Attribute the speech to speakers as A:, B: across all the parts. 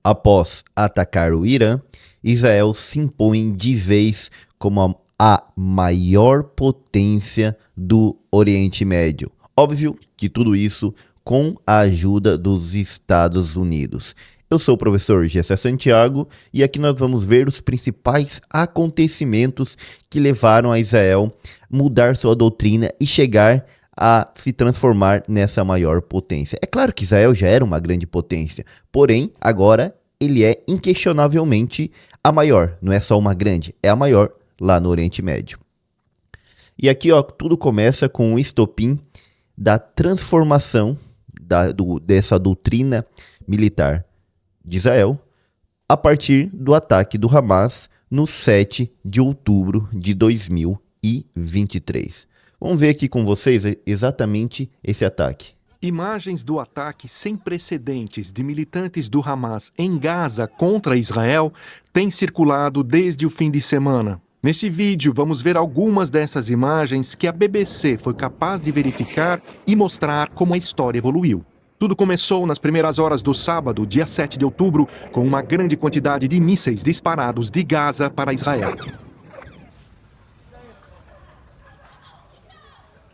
A: Após atacar o Irã, Israel se impõe de vez como a maior potência do Oriente Médio. Óbvio que tudo isso com a ajuda dos Estados Unidos. Eu sou o professor Gessé Santiago e aqui nós vamos ver os principais acontecimentos que levaram a Israel mudar sua doutrina e chegar a se transformar nessa maior potência. É claro que Israel já era uma grande potência, porém, agora ele é inquestionavelmente a maior. Não é só uma grande, é a maior lá no Oriente Médio. E aqui, ó, tudo começa com o estopim da transformação dessa doutrina militar de Israel a partir do ataque do Hamas no 7 de outubro de 2023. Vamos ver aqui com vocês exatamente esse ataque.
B: Imagens do ataque sem precedentes de militantes do Hamas em Gaza contra Israel têm circulado desde o fim de semana. Nesse vídeo, vamos ver algumas dessas imagens que a BBC foi capaz de verificar e mostrar como a história evoluiu. Tudo começou nas primeiras horas do sábado, dia 7 de outubro, com uma grande quantidade de mísseis disparados de Gaza para Israel.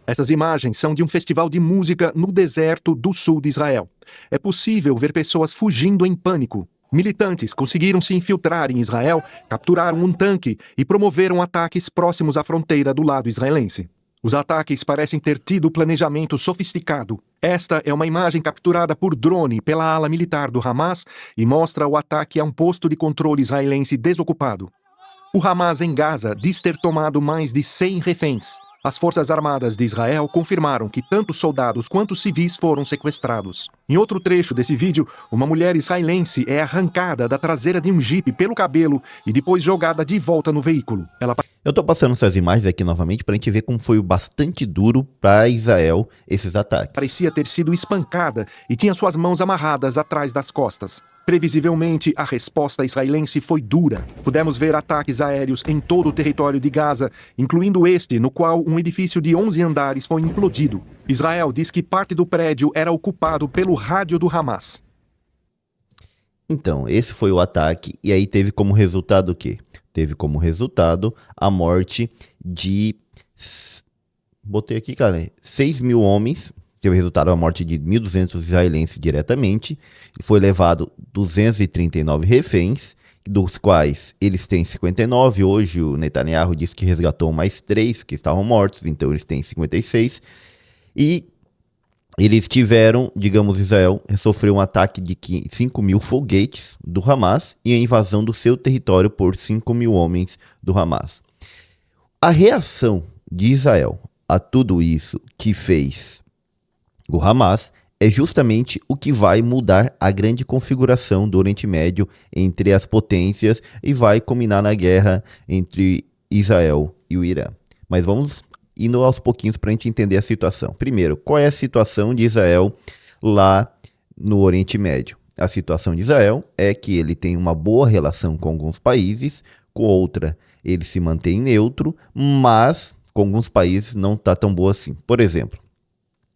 B: Essas imagens são de um festival de música no deserto do sul de Israel. É possível ver pessoas fugindo em pânico. Militantes conseguiram se infiltrar em Israel, capturaram um tanque e promoveram ataques próximos à fronteira do lado israelense. Os ataques parecem ter tido planejamento sofisticado. Esta é uma imagem capturada por drone pela ala militar do Hamas e mostra o ataque a um posto de controle israelense desocupado. O Hamas em Gaza diz ter tomado mais de 100 reféns. As Forças Armadas de Israel confirmaram que tanto soldados quanto civis foram sequestrados. Em outro trecho desse vídeo, uma mulher israelense é arrancada da traseira de um jipe pelo cabelo e depois jogada de volta no veículo.
A: Eu tô passando essas imagens aqui novamente pra gente ver como foi bastante duro para Israel esses ataques.
B: Parecia ter sido espancada e tinha suas mãos amarradas atrás das costas. Previsivelmente, a resposta israelense foi dura. Pudemos ver ataques aéreos em todo o território de Gaza, incluindo este, no qual um edifício de 11 andares foi implodido. Israel diz que parte do prédio era ocupado pelo rádio do Hamas.
A: Então, esse foi o ataque e aí teve como resultado o quê? Teve como resultado a morte de... Botei aqui, cara, 6 mil homens. Teve resultado a morte de 1.200 israelenses diretamente. Foi levado 239 reféns, dos quais eles têm 59. Hoje o Netanyahu disse que resgatou mais 3 que estavam mortos, então eles têm 56. E eles tiveram, digamos, Israel sofreu um ataque de 5 mil foguetes do Hamas e a invasão do seu território por 5 mil homens do Hamas. A reação de Israel a tudo isso que fez o Hamas é justamente o que vai mudar a grande configuração do Oriente Médio entre as potências e vai culminar na guerra entre Israel e o Irã. Mas vamos indo aos pouquinhos para a gente entender a situação. Primeiro, qual é a situação de Israel lá no Oriente Médio? A situação de Israel é que ele tem uma boa relação com alguns países, com outra ele se mantém neutro, mas com alguns países não está tão boa assim. Por exemplo,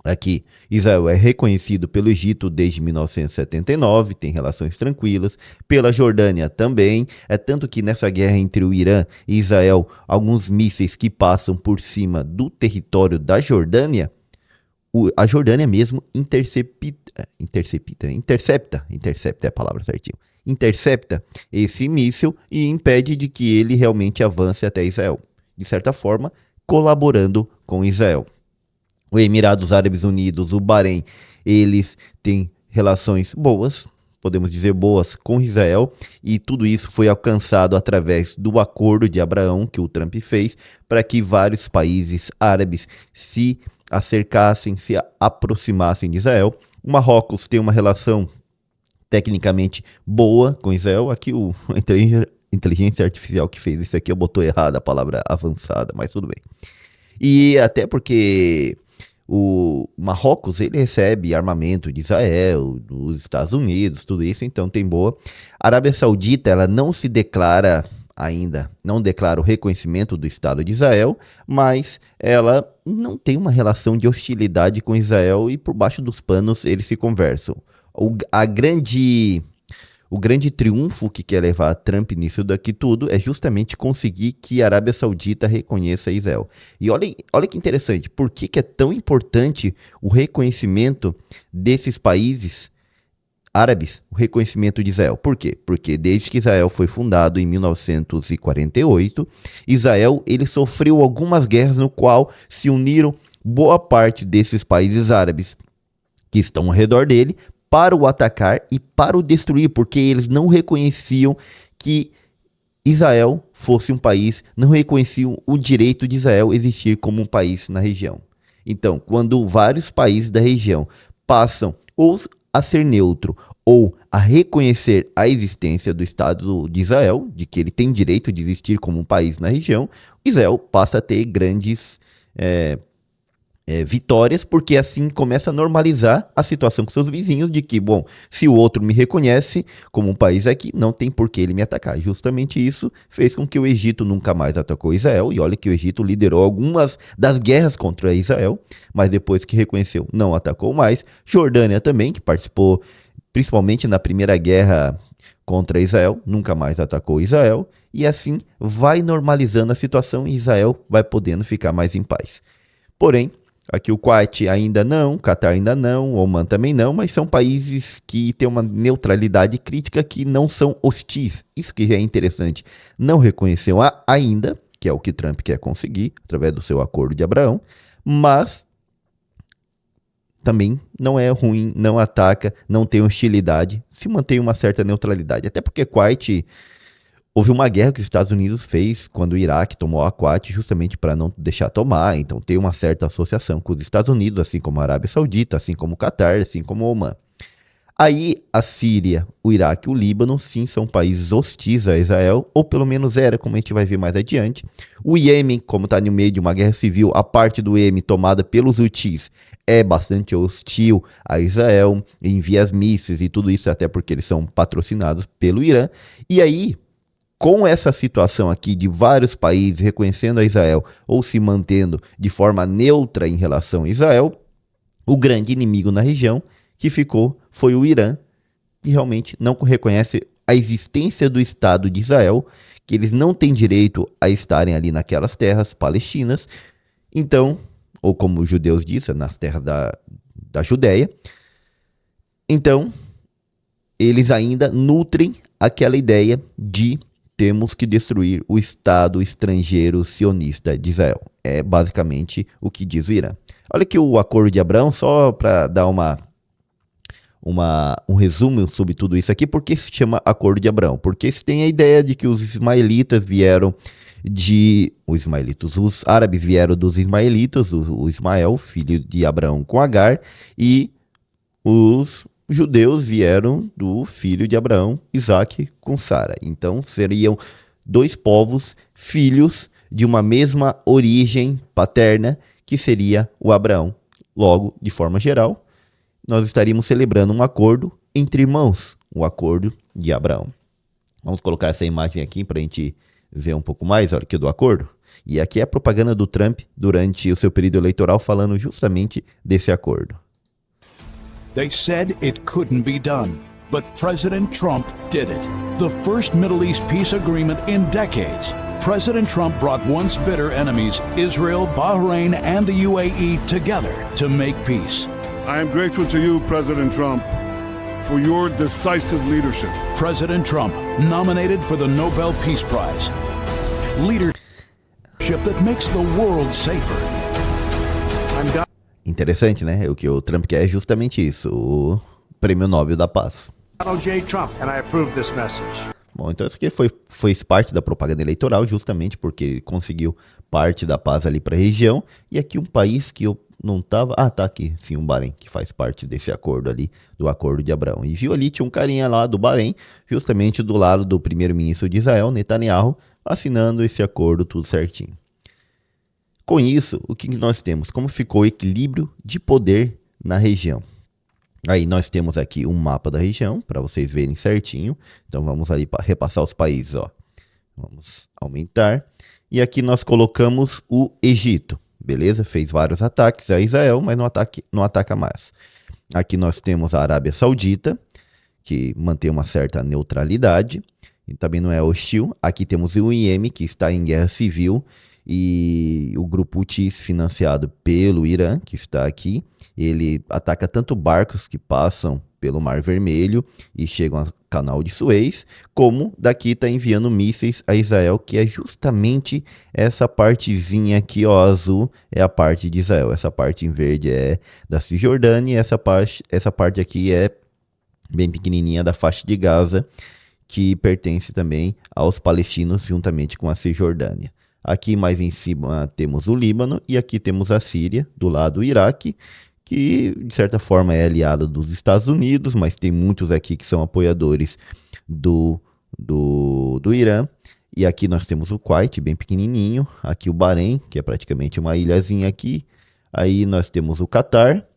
A: aqui, Israel é reconhecido pelo Egito desde 1979, tem relações tranquilas, pela Jordânia também, é tanto que nessa guerra entre o Irã e Israel, alguns mísseis que passam por cima do território da Jordânia, a Jordânia mesmo intercepta é a palavra certinho, intercepta esse míssil e impede de que ele realmente avance até Israel, de certa forma, colaborando com Israel. O Emirados Árabes Unidos, o Bahrein, eles têm relações boas, podemos dizer boas, com Israel, e tudo isso foi alcançado através do acordo de Abraão que o Trump fez para que vários países árabes se acercassem, se aproximassem de Israel. O Marrocos tem uma relação tecnicamente boa com Israel. Aqui a inteligência artificial que fez isso aqui, eu botou errado a palavra avançada, mas tudo bem. E até porque o Marrocos, ele recebe armamento de Israel, dos Estados Unidos, tudo isso, então tem boa. A Arábia Saudita, ela não se declara ainda, não declara o reconhecimento do Estado de Israel, mas ela não tem uma relação de hostilidade com Israel e por baixo dos panos eles se conversam. o grande triunfo que quer levar Trump nisso daqui tudo é justamente conseguir que a Arábia Saudita reconheça Israel. E olha que interessante, por que é tão importante o reconhecimento desses países árabes, o reconhecimento de Israel? Por quê? Porque desde que Israel foi fundado em 1948, Israel ele sofreu algumas guerras no qual se uniram boa parte desses países árabes que estão ao redor dele para o atacar e para o destruir, porque eles não reconheciam que Israel fosse um país, não reconheciam o direito de Israel existir como um país na região. Então, quando vários países da região passam ou a ser neutro ou a reconhecer a existência do Estado de Israel, de que ele tem direito de existir como um país na região, Israel passa a ter grandes vitórias, porque assim começa a normalizar a situação com seus vizinhos, de que, bom, se o outro me reconhece como um país aqui, não tem por que ele me atacar. Justamente isso fez com que o Egito nunca mais atacou Israel, e olha que o Egito liderou algumas das guerras contra Israel, mas depois que reconheceu, não atacou mais. Jordânia também, que participou principalmente na primeira guerra contra Israel, nunca mais atacou Israel, e assim vai normalizando a situação e Israel vai podendo ficar mais em paz. Porém, aqui o Kuwait ainda não, Catar ainda não, Oman também não, mas são países que têm uma neutralidade crítica, que não são hostis. Isso que já é interessante. Não reconheceu ainda, que é o que Trump quer conseguir, através do seu acordo de Abraão, mas também não é ruim, não ataca, não tem hostilidade, se mantém uma certa neutralidade. Até porque Kuwait, houve uma guerra que os Estados Unidos fez quando o Iraque tomou a Kuwait, justamente para não deixar tomar. Então tem uma certa associação com os Estados Unidos, assim como a Arábia Saudita, assim como o Catar, assim como o Oman. Aí a Síria, o Iraque e o Líbano, sim, são países hostis a Israel, ou pelo menos era, como a gente vai ver mais adiante. O Iêmen, como está no meio de uma guerra civil, a parte do Iêmen tomada pelos Houthis é bastante hostil a Israel, envia as mísseis e tudo isso, até porque eles são patrocinados pelo Irã. E aí, com essa situação aqui de vários países reconhecendo a Israel ou se mantendo de forma neutra em relação a Israel, o grande inimigo na região que ficou foi o Irã, que realmente não reconhece a existência do Estado de Israel, que eles não têm direito a estarem ali naquelas terras palestinas, então, ou como os judeus dizem, nas terras da Judéia. Então, eles ainda nutrem aquela ideia de temos que destruir o Estado estrangeiro sionista de Israel. É basicamente o que diz o Irã. Olha aqui o Acordo de Abraão, só para dar um resumo sobre tudo isso aqui. Por que se chama Acordo de Abraão? Porque se tem a ideia de que os ismaelitas vieram os árabes vieram dos ismaelitas, o Ismael, filho de Abraão com Agar, e os judeus vieram do filho de Abraão, Isaque, com Sara. Então seriam dois povos, filhos de uma mesma origem paterna, que seria o Abraão. Logo, de forma geral, nós estaríamos celebrando um acordo entre irmãos, o acordo de Abraão. Vamos colocar essa imagem aqui para a gente ver um pouco mais aqui do acordo. E aqui é a propaganda do Trump durante o seu período eleitoral, falando justamente desse acordo.
C: They said it couldn't be done, but President Trump did it. The first Middle East peace agreement in decades. President Trump brought once bitter enemies, Israel, Bahrain, and the UAE, together to make peace.
D: I am grateful to you, President Trump, for your decisive leadership.
C: President Trump, nominated for the Nobel Peace Prize. Leadership that makes the world safer.
A: Interessante, né? O que o Trump quer é justamente isso, o Prêmio Nobel da Paz.
E: Donald J. Trump, and I approve this message.
A: Bom, então isso aqui foi parte da propaganda eleitoral, justamente porque ele conseguiu parte da paz ali para a região. E aqui um país que eu não tava... Ah, tá aqui, sim, o Bahrein, que faz parte desse acordo ali, do Acordo de Abraão. E viu ali, tinha um carinha lá do Bahrein, justamente do lado do primeiro-ministro de Israel, Netanyahu, assinando esse acordo tudo certinho. Com isso, o que nós temos? Como ficou o equilíbrio de poder na região? Aí nós temos aqui um mapa da região, para vocês verem certinho. Então vamos ali para repassar os países, ó. Vamos aumentar. E aqui nós colocamos o Egito, beleza? Fez vários ataques a Israel, mas não ataca mais. Aqui nós temos a Arábia Saudita, que mantém uma certa neutralidade, e também não é hostil. Aqui temos o IEM, que está em guerra civil, e o grupo Houthis, financiado pelo Irã, que está aqui, ele ataca tanto barcos que passam pelo Mar Vermelho e chegam ao Canal de Suez, como daqui está enviando mísseis a Israel, que é justamente essa partezinha aqui, ó, azul, é a parte de Israel. Essa parte em verde é da Cisjordânia, e essa parte aqui é bem pequenininha da faixa de Gaza, que pertence também aos palestinos juntamente com a Cisjordânia. Aqui mais em cima temos o Líbano e aqui temos a Síria, do lado do Iraque, que de certa forma é aliado dos Estados Unidos, mas tem muitos aqui que são apoiadores do Irã. E aqui nós temos o Kuwait, bem pequenininho, aqui o Bahrein, que é praticamente uma ilhazinha aqui. Aí nós temos o Catar,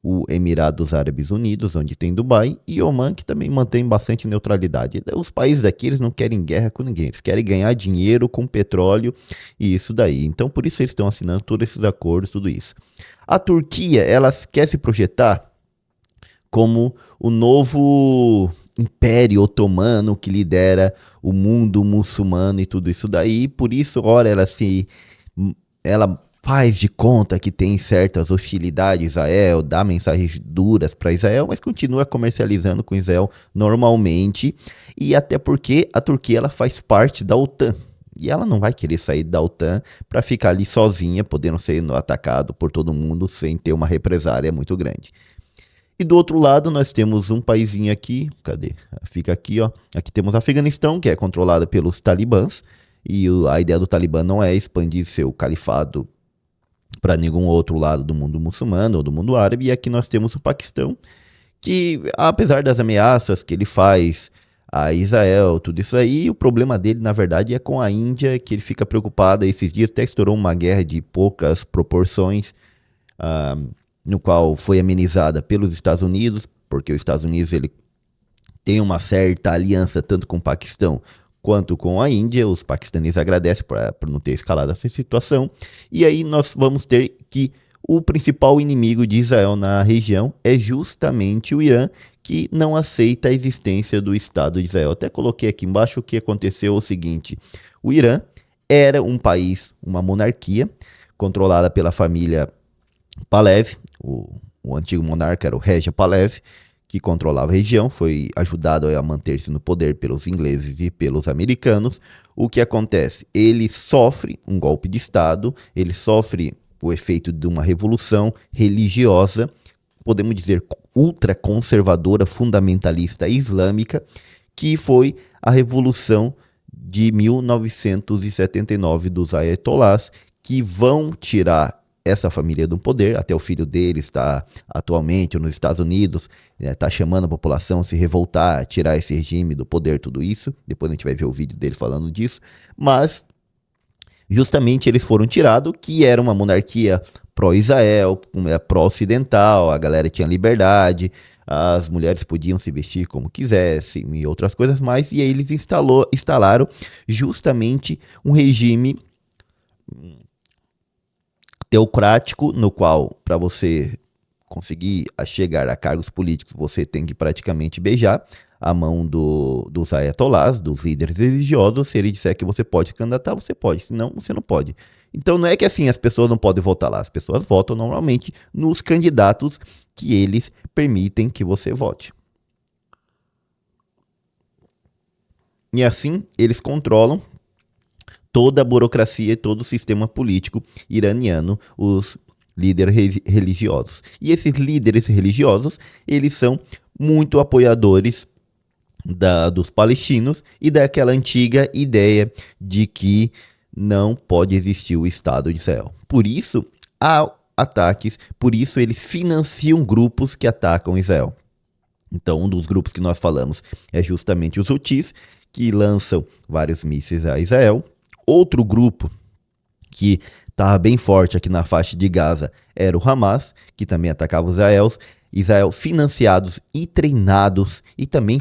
A: o Emirados Árabes Unidos, onde tem Dubai, e Oman, que também mantém bastante neutralidade. Os países daqui, eles não querem guerra com ninguém, eles querem ganhar dinheiro com petróleo e isso daí. Então, por isso eles estão assinando todos esses acordos, tudo isso. A Turquia, ela quer se projetar como o novo Império Otomano que lidera o mundo muçulmano e tudo isso daí. Por isso, ora, ela faz de conta que tem certas hostilidades a Israel, dá mensagens duras para Israel, mas continua comercializando com Israel normalmente, e até porque a Turquia ela faz parte da OTAN, e ela não vai querer sair da OTAN para ficar ali sozinha, podendo ser atacado por todo mundo sem ter uma represária muito grande. E do outro lado nós temos um paizinho aqui, cadê? Fica aqui, ó. Aqui temos o Afeganistão, que é controlado pelos talibãs, e a ideia do Talibã não é expandir seu califado para nenhum outro lado do mundo muçulmano ou do mundo árabe. E aqui nós temos o Paquistão, que apesar das ameaças que ele faz a Israel, tudo isso aí, o problema dele na verdade é com a Índia, que ele fica preocupado. Esses dias até estourou uma guerra de poucas proporções, no qual foi amenizada pelos Estados Unidos, porque os Estados Unidos ele tem uma certa aliança tanto com o Paquistão quanto com a Índia. Os paquistaneses agradecem por não ter escalado essa situação. E aí nós vamos ter que o principal inimigo de Israel na região é justamente o Irã, que não aceita a existência do Estado de Israel. Até coloquei aqui embaixo o que aconteceu, o seguinte: o Irã era um país, uma monarquia, controlada pela família Pahlavi. O antigo monarca era o Reja Pahlavi, que controlava a região, foi ajudado a manter-se no poder pelos ingleses e pelos americanos. O que acontece? Ele sofre um golpe de Estado, ele sofre o efeito de uma revolução religiosa, podemos dizer ultraconservadora, fundamentalista islâmica, que foi a Revolução de 1979 dos Ayatollahs, que vão tirar essa família do poder. Até o filho dele está atualmente nos Estados Unidos, está chamando a população a se revoltar, a tirar esse regime do poder, tudo isso. Depois a gente vai ver o vídeo dele falando disso. Mas justamente eles foram tirados, que era uma monarquia pró-Israel, pró-ocidental, a galera tinha liberdade, as mulheres podiam se vestir como quisessem e outras coisas mais, e aí eles instalaram justamente um regime teocrático, no qual, para você conseguir chegar a cargos políticos, você tem que praticamente beijar a mão dos ayatollahs, dos líderes religiosos. Se ele disser que você pode se candidatar, você pode, senão você não pode. Então não é que assim as pessoas não podem votar lá, as pessoas votam normalmente nos candidatos que eles permitem que você vote. E assim eles controlam toda a burocracia e todo o sistema político iraniano, os líderes religiosos. E esses líderes religiosos, eles são muito apoiadores dos palestinos e daquela antiga ideia de que não pode existir o Estado de Israel. Por isso, há ataques, por isso eles financiam grupos que atacam Israel. Então, um dos grupos que nós falamos é justamente os Houthis, que lançam vários mísseis a Israel. Outro grupo que estava bem forte aqui na faixa de Gaza era o Hamas, que também atacava Israel, financiados e treinados, e também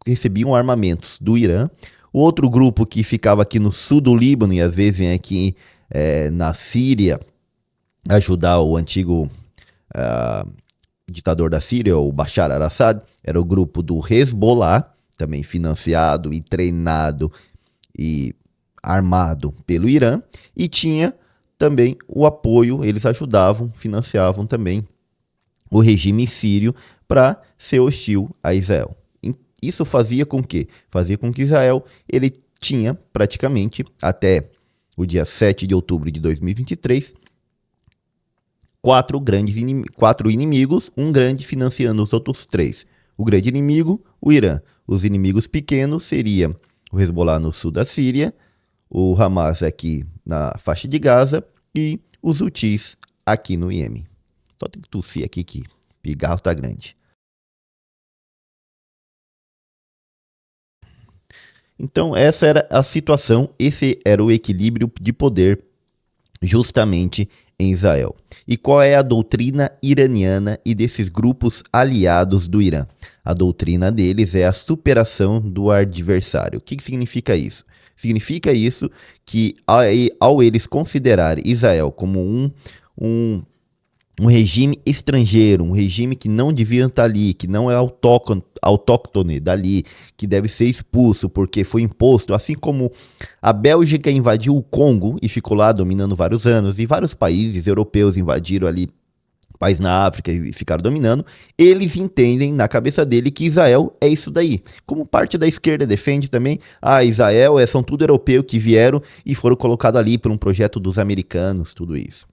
A: recebiam armamentos do Irã. O outro grupo que ficava aqui no sul do Líbano e às vezes vem aqui na Síria ajudar o antigo ditador da Síria, o Bashar al-Assad, era o grupo do Hezbollah, também financiado e treinado e armado pelo Irã, e tinha também o apoio, eles ajudavam, financiavam também o regime sírio para ser hostil a Israel. Isso fazia com que Israel ele tinha praticamente até o dia 7 de outubro de 2023 quatro inimigos, um grande financiando os outros três. O grande inimigo, o Irã. Os inimigos pequenos seriam o Hezbollah no sul da Síria, o Hamas aqui na faixa de Gaza e os Houthis aqui no Iêmen. Só tem que tossir aqui que o pigarro tá grande. Então essa era a situação, esse era o equilíbrio de poder justamente em Israel. E qual é a doutrina iraniana e desses grupos aliados do Irã? A doutrina deles é a superação do adversário. O que significa isso? Significa isso que ao eles considerar Israel como um regime estrangeiro, um regime que não devia estar ali, que não é autóctone dali, que deve ser expulso porque foi imposto, assim como a Bélgica invadiu o Congo e ficou lá dominando vários anos, e vários países europeus invadiram ali, países na África e ficaram dominando, eles entendem na cabeça dele que Israel é isso daí. Como parte da esquerda defende também, Israel são tudo europeu que vieram e foram colocados ali por um projeto dos americanos, tudo isso.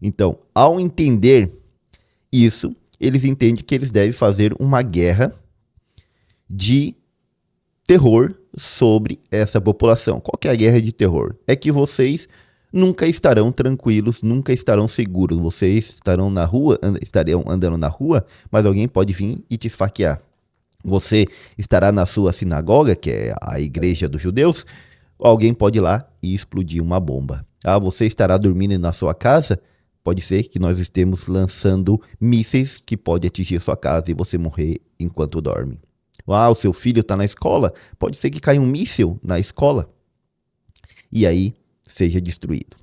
A: Então, ao entender isso, eles entendem que eles devem fazer uma guerra de terror sobre essa população. Qual que é a guerra de terror? É que vocês nunca estarão tranquilos, nunca estarão seguros. Vocês estarão andando na rua, mas alguém pode vir e te esfaquear. Você estará na sua sinagoga, que é a igreja dos judeus, alguém pode ir lá e explodir uma bomba. Você estará dormindo na sua casa, pode ser que nós estemos lançando mísseis que pode atingir sua casa e você morrer enquanto dorme. O seu filho está na escola, pode ser que caia um míssil na escola e aí seja destruído.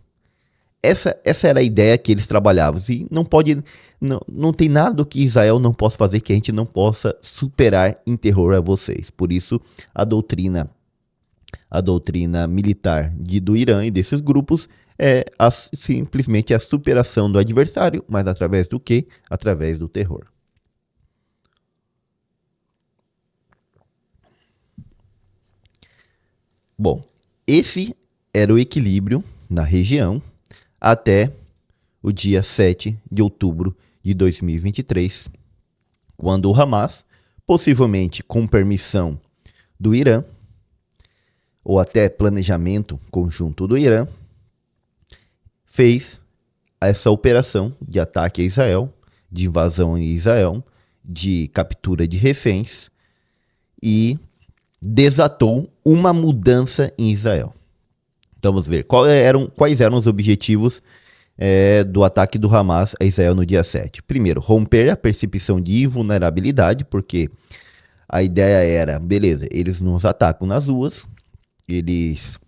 A: Essa era a ideia que eles trabalhavam. E não tem nada do que Israel não possa fazer que a gente não possa superar em terror a vocês. Por isso, a doutrina militar do Irã e desses grupos é simplesmente a superação do adversário, mas através do quê? Através do terror. Bom, esse era o equilíbrio na região até o dia 7 de outubro de 2023, quando o Hamas, possivelmente com permissão do Irã, ou até planejamento conjunto do Irã, fez essa operação de ataque a Israel, de invasão em Israel, de captura de reféns e desatou uma mudança em Israel. Então vamos ver quais eram os objetivos do ataque do Hamas a Israel no dia 7. Primeiro, romper a percepção de invulnerabilidade, porque a ideia era, beleza, eles nos atacam nas ruas, eles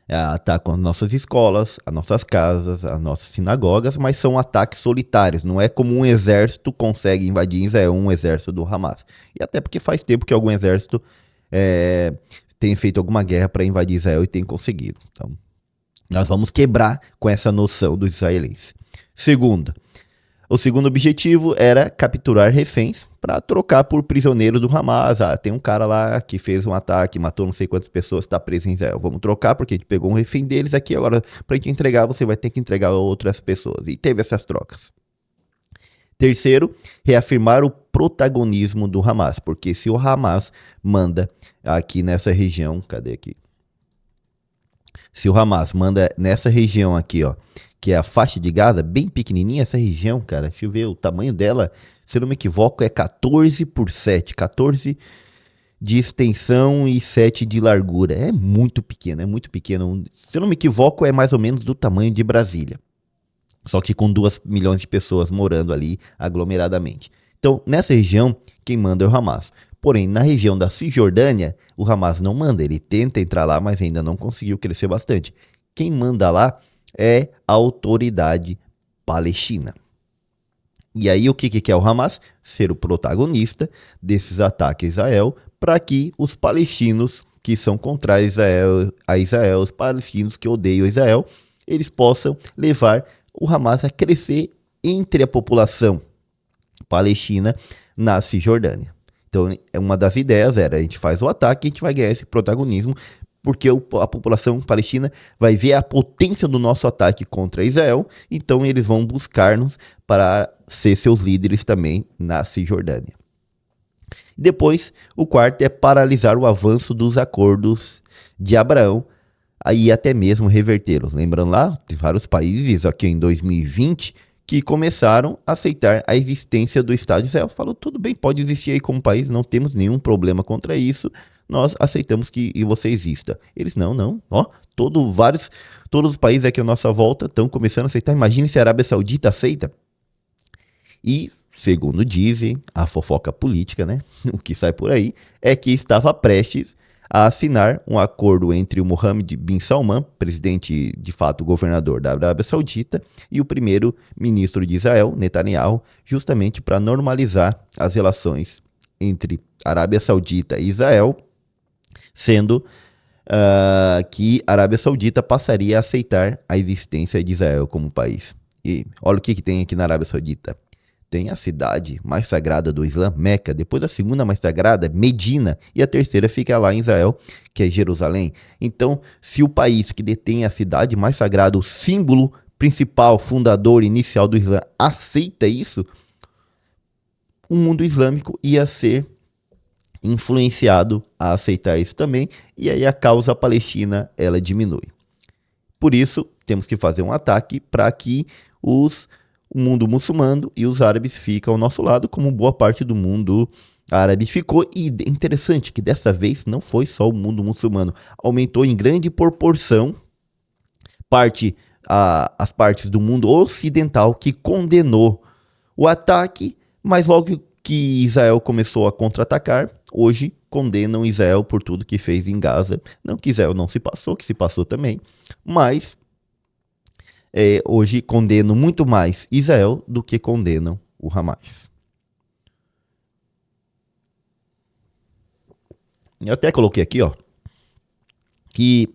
A: atacam as nossas escolas, as nossas casas, as nossas sinagogas, mas são ataques solitários. Não é como um exército consegue invadir Israel, um exército do Hamas. E até porque faz tempo que algum exército tem feito alguma guerra para invadir Israel e tem conseguido. Então, nós vamos quebrar com essa noção dos israelenses. O segundo objetivo era capturar reféns para trocar por prisioneiro do Hamas. Tem um cara lá que fez um ataque, matou não sei quantas pessoas, está preso em Israel. Vamos trocar porque a gente pegou um refém deles aqui, agora para a gente entregar você vai ter que entregar a outras pessoas. E teve essas trocas. Terceiro, reafirmar o protagonismo do Hamas, porque se o Hamas manda aqui nessa região, cadê aqui? Se o Hamas manda nessa região aqui, ó, que é a faixa de Gaza, bem pequenininha essa região, cara. Deixa eu ver, o tamanho dela, se eu não me equivoco, é 14 por 7. 14 de extensão e 7 de largura. É muito pequeno, é muito pequeno. Se eu não me equivoco, é mais ou menos do tamanho de Brasília. Só que com 2 milhões de pessoas morando ali aglomeradamente. Então, nessa região, quem manda é o Hamas. Porém, na região da Cisjordânia, o Hamas não manda. Ele tenta entrar lá, mas ainda não conseguiu crescer bastante. Quem manda lá é a autoridade palestina. E aí o que quer o Hamas? Ser o protagonista desses ataques a Israel, para que os palestinos que são contra Israel, os palestinos que odeiam Israel, eles possam levar o Hamas a crescer entre a população palestina na Cisjordânia. Então, uma das ideias era, a gente faz o ataque, a gente vai ganhar esse protagonismo, porque a população palestina vai ver a potência do nosso ataque contra Israel, então eles vão buscar-nos para ser seus líderes também na Cisjordânia. Depois, o quarto é paralisar o avanço dos acordos de Abraão, aí até mesmo revertê-los. Lembrando lá, tem vários países aqui em 2020 que começaram a aceitar a existência do Estado de Israel. Falou, tudo bem, pode existir aí como país, não temos nenhum problema contra isso, nós aceitamos que você exista. Eles, não, ó, todos os países aqui à nossa volta estão começando a aceitar. Imagine se a Arábia Saudita aceita. E, segundo dizem, a fofoca política, né, o que sai por aí, é que estava prestes a assinar um acordo entre o Mohammed bin Salman, presidente, de fato, governador da Arábia Saudita, e o primeiro-ministro de Israel, Netanyahu, justamente para normalizar as relações entre Arábia Saudita e Israel, sendo que a Arábia Saudita passaria a aceitar a existência de Israel como país. E olha o que tem aqui na Arábia Saudita. Tem a cidade mais sagrada do Islã, Meca, depois a segunda mais sagrada, Medina, e a terceira fica lá em Israel, que é Jerusalém. Então, se o país que detém a cidade mais sagrada, o símbolo principal, fundador, inicial do Islã, aceita isso, o mundo islâmico ia ser influenciado a aceitar isso também, e aí a causa palestina, ela diminui. Por isso, temos que fazer um ataque para que o mundo muçulmano e os árabes fiquem ao nosso lado, como boa parte do mundo árabe ficou. E interessante que dessa vez não foi só o mundo muçulmano, aumentou em grande proporção as partes do mundo ocidental que condenou o ataque, mas logo que Israel começou a contra-atacar, hoje condenam Israel por tudo que fez em Gaza. Não que Israel não se passou, que se passou também, mas hoje condenam muito mais Israel do que condenam o Hamas. Eu até coloquei aqui, ó, que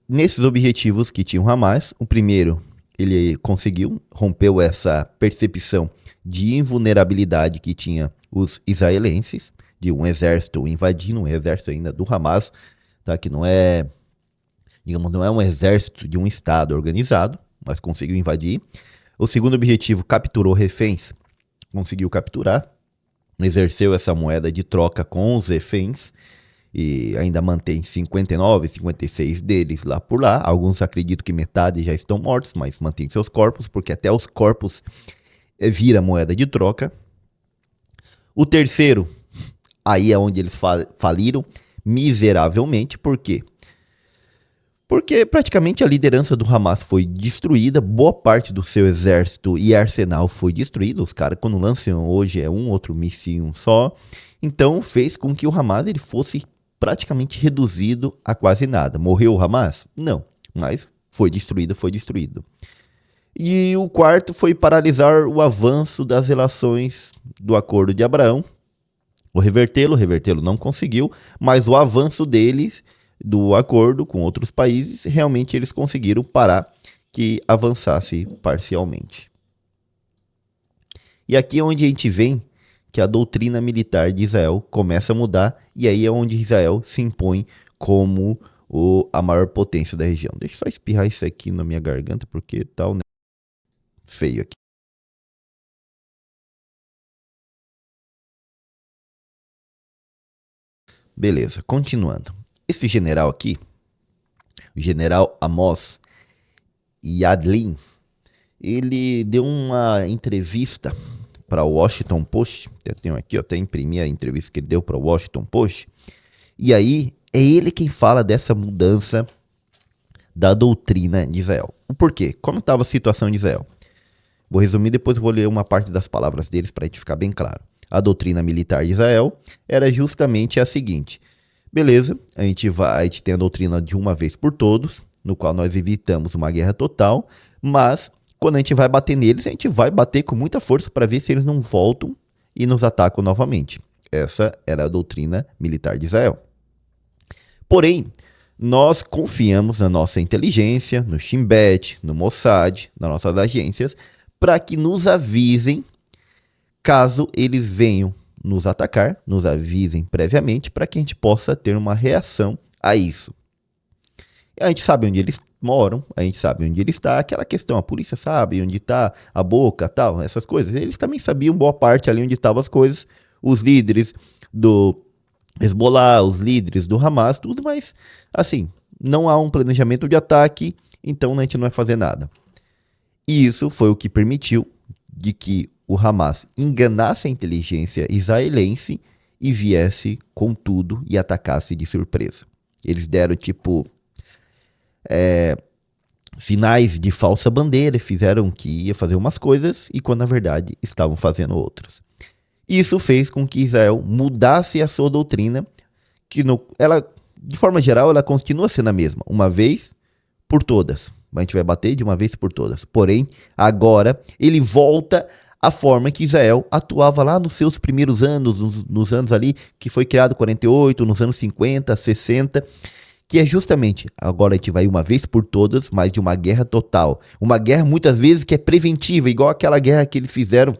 A: nesses objetivos que tinha o Hamas, o primeiro, ele rompeu essa percepção de invulnerabilidade que tinha os israelenses, de um exército invadindo, um exército ainda do Hamas, tá? Que não é, digamos, não é um exército de um Estado organizado, mas conseguiu invadir. O segundo objetivo, capturou reféns, conseguiu capturar, exerceu essa moeda de troca com os reféns, e ainda mantém 59, 56 deles lá por lá. Alguns acreditam que metade já estão mortos, mas mantém seus corpos, porque até os corpos vira moeda de troca. O terceiro, aí é onde eles faliram miseravelmente. Por quê? Porque praticamente a liderança do Hamas foi destruída, boa parte do seu exército e arsenal foi destruído. Os caras, quando lançam hoje, é um outro míssil só. Então fez com que o Hamas ele fosse praticamente reduzido a quase nada. Morreu o Hamas? Não, mas foi destruído. E o quarto foi paralisar o avanço das relações do Acordo de Abraão. O revertê-lo não conseguiu, mas o avanço deles, do acordo com outros países, realmente eles conseguiram parar que avançasse parcialmente. E aqui é onde a gente vê que a doutrina militar de Israel começa a mudar, e aí é onde Israel se impõe como a maior potência da região. Deixa eu só espirrar isso aqui na minha garganta, porque tá um feio aqui. Beleza, continuando. Esse general aqui, o general Amos Yadlin, ele deu uma entrevista para o Washington Post. Eu tenho aqui, eu até imprimi a entrevista que ele deu para o Washington Post. E aí, é ele quem fala dessa mudança da doutrina de Israel. O porquê? Como estava a situação de Israel? Vou resumir, depois vou ler uma parte das palavras deles para a gente ficar bem claro. A doutrina militar de Israel era justamente a seguinte. Beleza, a gente tem a doutrina de uma vez por todos, no qual nós evitamos uma guerra total, mas quando a gente vai bater neles, a gente vai bater com muita força para ver se eles não voltam e nos atacam novamente. Essa era a doutrina militar de Israel. Porém, nós confiamos na nossa inteligência, no Shin Bet, no Mossad, nas nossas agências, para que nos avisem caso eles venham nos atacar, nos avisem previamente para que a gente possa ter uma reação a isso. A gente sabe onde eles moram, a gente sabe onde ele está, aquela questão, a polícia sabe onde está a boca, tal, essas coisas. Eles também sabiam boa parte ali onde estavam as coisas, os líderes do Hezbollah, os líderes do Hamas, tudo, mas assim, não há um planejamento de ataque, então a gente não vai fazer nada. E isso foi o que permitiu de que o Hamas enganasse a inteligência israelense e viesse com tudo e atacasse de surpresa. Eles deram sinais de falsa bandeira, fizeram que ia fazer umas coisas e quando na verdade estavam fazendo outras. Isso fez com que Israel mudasse a sua doutrina, que ela, de forma geral, ela continua sendo a mesma, uma vez por todas. A gente vai bater de uma vez por todas. Porém, agora ele volta à forma que Israel atuava lá nos seus primeiros anos, nos anos ali que foi criado em 48, nos anos 50, 60, que é justamente, agora a gente vai uma vez por todas, mas de uma guerra total. Uma guerra muitas vezes que é preventiva, igual aquela guerra que eles fizeram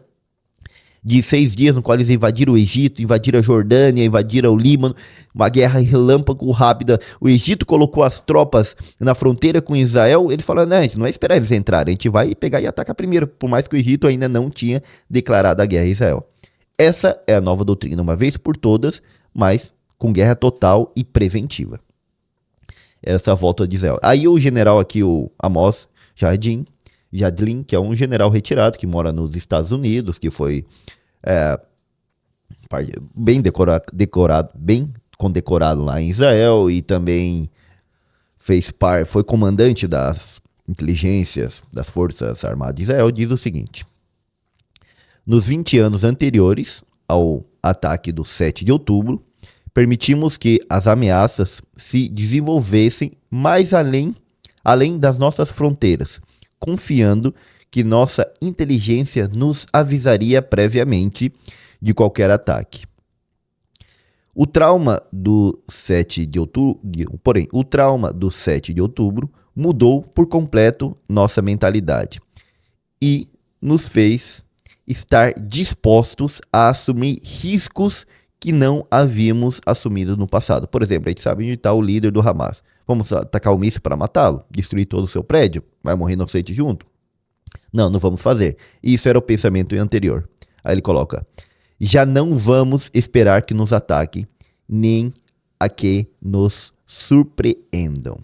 A: de 6 dias, no qual eles invadiram o Egito, invadiram a Jordânia, invadiram o Líbano, uma guerra relâmpago rápida. O Egito colocou as tropas na fronteira com Israel, eles falaram, não, a gente não vai esperar eles entrarem, a gente vai pegar e atacar primeiro, por mais que o Egito ainda não tinha declarado a guerra a Israel. Essa é a nova doutrina, uma vez por todas, mas com guerra total e preventiva. Essa volta de Israel. Aí o general aqui, o Amos Yadlin, que é um general retirado, que mora nos Estados Unidos, que foi bem condecorado lá em Israel e também foi comandante das inteligências das Forças Armadas de Israel, diz o seguinte: nos 20 anos anteriores ao ataque do 7 de outubro, permitimos que as ameaças se desenvolvessem mais além das nossas fronteiras, confiando que nossa inteligência nos avisaria previamente de qualquer ataque. O trauma do 7 de outubro mudou por completo nossa mentalidade e nos fez estar dispostos a assumir riscos que não havíamos assumido no passado. Por exemplo, a gente sabe onde está o líder do Hamas. Vamos atacar o míssil para matá-lo? Destruir todo o seu prédio? Vai morrer inocente junto? Não vamos fazer. Isso era o pensamento anterior. Aí ele coloca: já não vamos esperar que nos ataquem, nem a que nos surpreendam.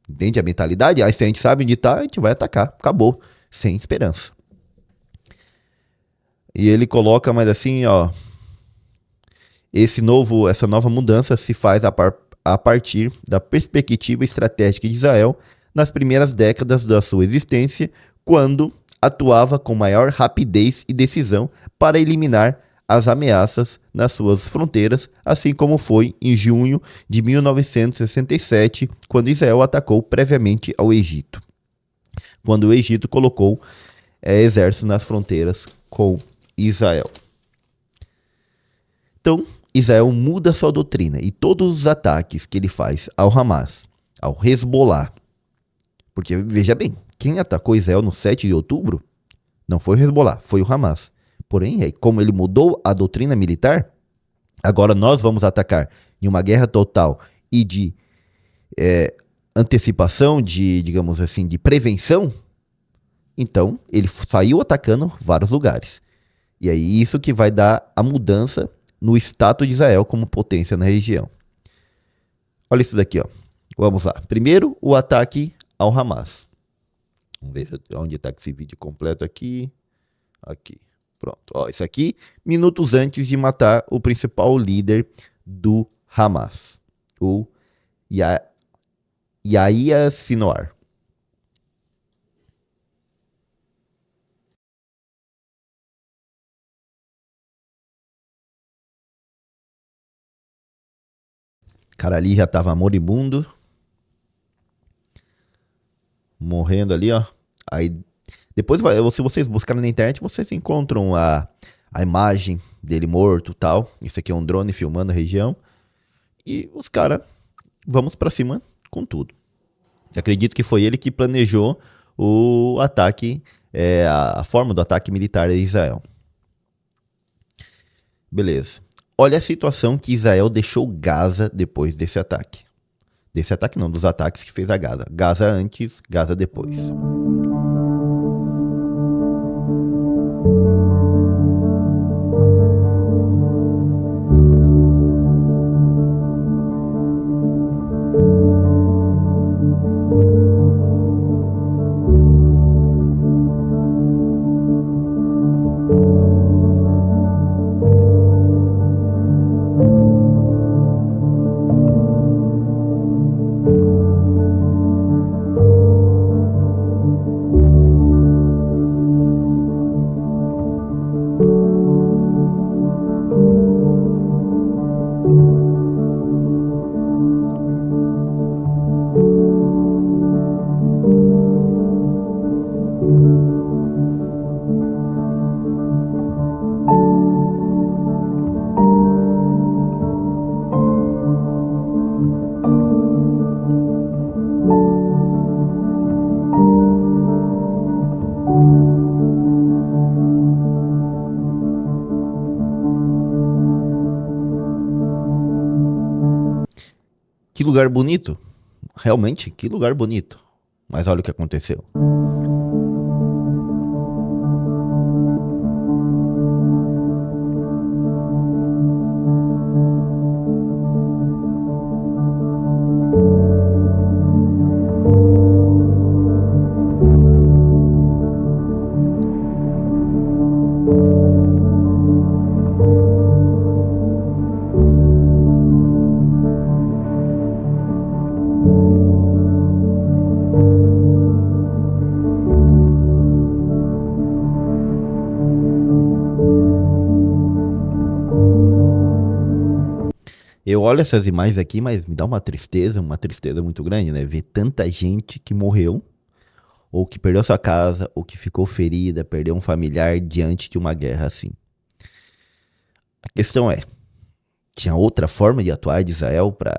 A: Entende a mentalidade? Aí se a gente sabe onde está, a gente vai atacar. Acabou. Sem esperança. E ele coloca mais assim, ó: essa nova mudança se faz a partir da perspectiva estratégica de Israel nas primeiras décadas da sua existência, quando atuava com maior rapidez e decisão para eliminar as ameaças nas suas fronteiras, assim como foi em junho de 1967, quando Israel atacou previamente ao Egito, quando o Egito colocou exércitos nas fronteiras com Israel. Então, Israel muda sua doutrina e todos os ataques que ele faz ao Hamas, ao Hezbollah, porque veja bem, quem atacou Israel no 7 de outubro não foi o Hezbollah, foi o Hamas. Porém, como ele mudou a doutrina militar, agora nós vamos atacar em uma guerra total e de antecipação, digamos assim, de prevenção. Então, ele saiu atacando vários lugares. E aí isso que vai dar a mudança no status de Israel como potência na região. Olha isso daqui, ó. Vamos lá. Primeiro, o ataque ao Hamas. Vamos ver onde está esse vídeo completo aqui. Aqui. Pronto. Ó, isso aqui, minutos antes de matar o principal líder do Hamas, o Yahya Sinwar. O cara ali já estava moribundo, morrendo ali, ó. Aí Depois, se vocês buscarem na internet, vocês encontram a imagem dele morto e tal. Esse aqui é um drone filmando a região. E os caras, vamos pra cima com tudo. Acredito que foi ele que planejou o ataque, a forma do ataque militar a Israel. Beleza. Olha a situação que Israel deixou Gaza depois desse ataque. Desse ataque não, dos ataques que fez a Gaza. Gaza antes, Gaza depois. Que lugar bonito. Realmente, que lugar bonito. Mas olha o que aconteceu. Eu olho essas imagens aqui, mas me dá uma tristeza muito grande, né? Ver tanta gente que morreu, ou que perdeu sua casa, ou que ficou ferida, perdeu um familiar diante de uma guerra assim. A questão é, tinha outra forma de atuar de Israel para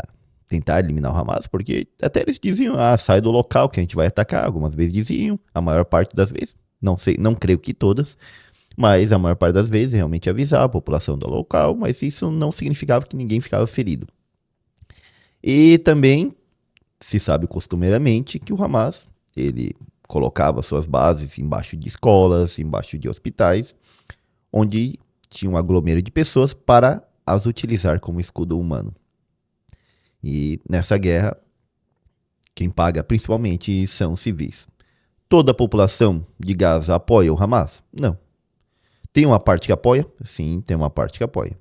A: tentar eliminar o Hamas? Porque até eles diziam, sai do local que a gente vai atacar. Algumas vezes diziam, a maior parte das vezes, não sei, não creio que todas, mas a maior parte das vezes realmente avisar a população do local, mas isso não significava que ninguém ficava ferido. E também se sabe costumeiramente que o Hamas, ele colocava suas bases embaixo de escolas, embaixo de hospitais, onde tinha um aglomero de pessoas para as utilizar como escudo humano. E nessa guerra, quem paga principalmente são civis. Toda a população de Gaza apoia o Hamas? Não. Tem uma parte que apoia? Sim, tem uma parte que apoia.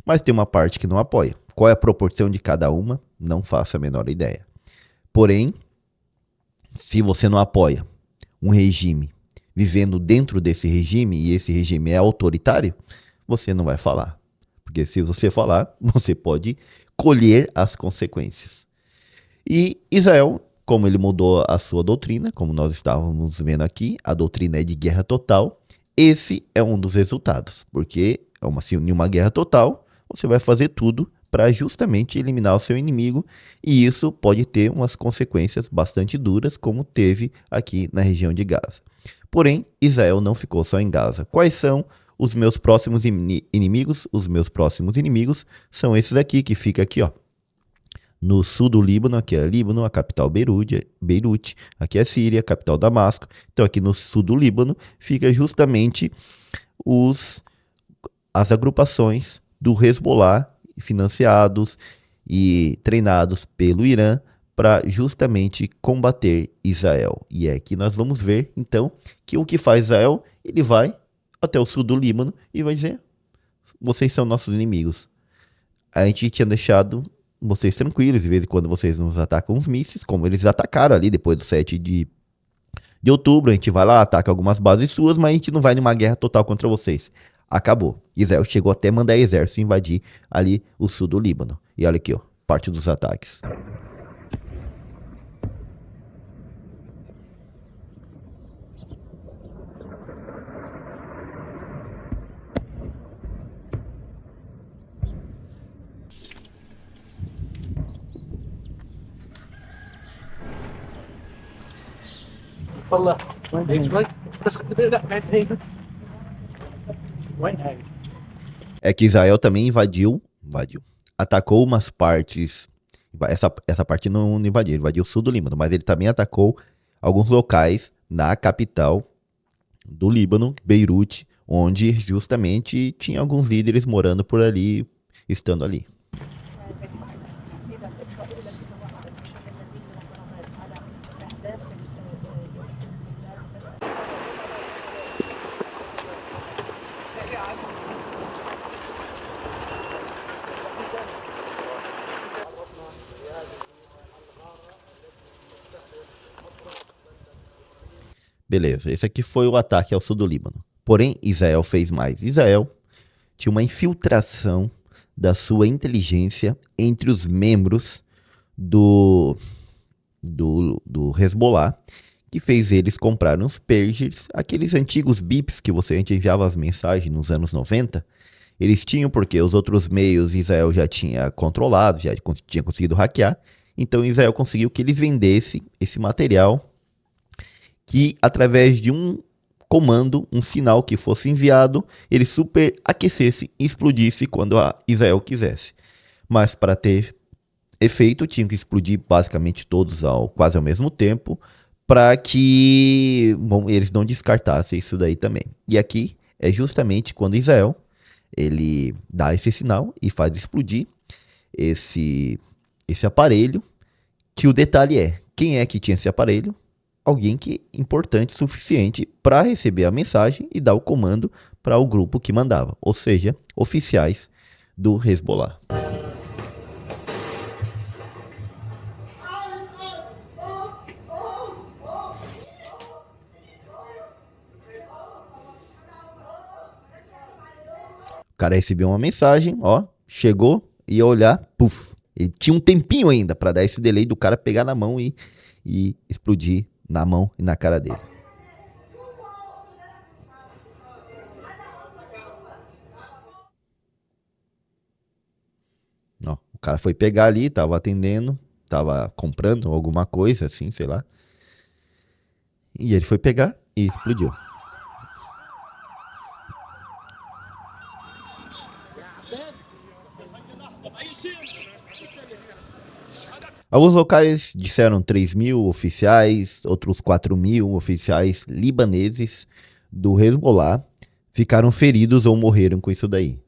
A: Mas tem uma parte que não apoia. Qual é a proporção de cada uma? Não faço a menor ideia. Porém, se você não apoia um regime vivendo dentro desse regime, e esse regime é autoritário, você não vai falar. Porque se você falar, você pode colher as consequências. E Israel, como ele mudou a sua doutrina, como nós estávamos vendo aqui, a doutrina é de guerra total. Esse é um dos resultados, porque em uma guerra total, você vai fazer tudo para justamente eliminar o seu inimigo, e isso pode ter umas consequências bastante duras, como teve aqui na região de Gaza. Porém, Israel não ficou só em Gaza. Quais são os meus próximos inimigos? Os meus próximos inimigos são esses aqui, que fica aqui, ó, no sul do Líbano. Aqui é Líbano, a capital Beirute, aqui é Síria, a capital Damasco. Então aqui no sul do Líbano fica justamente as agrupações do Hezbollah, financiados e treinados pelo Irã para justamente combater Israel. E é que nós vamos ver então que o que faz Israel, ele vai até o sul do Líbano e vai dizer: vocês são nossos inimigos. A gente tinha deixado vocês tranquilos, de vez em quando vocês nos atacam uns mísseis, como eles atacaram ali depois do 7 de outubro, a gente vai lá, ataca algumas bases suas, mas a gente não vai numa guerra total contra vocês. Acabou. Israel chegou até a mandar exército invadir ali o sul do Líbano. E olha aqui, ó, parte dos ataques. É que Israel também atacou umas partes. Essa parte não invadiu o sul do Líbano, mas ele também atacou alguns locais na capital do Líbano, Beirute, onde justamente tinha alguns líderes morando por ali, estando ali. Beleza, esse aqui foi o ataque ao sul do Líbano. Porém, Israel fez mais. Israel tinha uma infiltração da sua inteligência entre os membros do Hezbollah, que fez eles comprarem uns pagers, aqueles antigos bips que a gente enviava as mensagens nos anos 90. Eles tinham porque os outros meios Israel já tinha controlado, já tinha conseguido hackear. Então Israel conseguiu que eles vendessem esse material, que através de um comando, um sinal que fosse enviado, ele superaquecesse e explodisse quando a Israel quisesse. Mas para ter efeito, tinham que explodir basicamente todos quase ao mesmo tempo, para que eles não descartassem isso daí também. E aqui é justamente quando Israel ele dá esse sinal e faz explodir esse aparelho, que o detalhe é, quem é que tinha esse aparelho? Alguém que é importante o suficiente para receber a mensagem e dar o comando para o grupo que mandava, ou seja, oficiais do Hezbollah. O cara recebeu uma mensagem, ó, chegou, ia olhar, puf. Ele tinha um tempinho ainda para dar esse delay do cara pegar na mão e explodir na mão e na cara dele. Ó, o cara foi pegar ali, tava atendendo, tava comprando alguma coisa assim, sei lá. E ele foi pegar e explodiu. Alguns locais disseram 3.000 oficiais, outros 4.000 oficiais libaneses do Hezbollah ficaram feridos ou morreram com isso daí.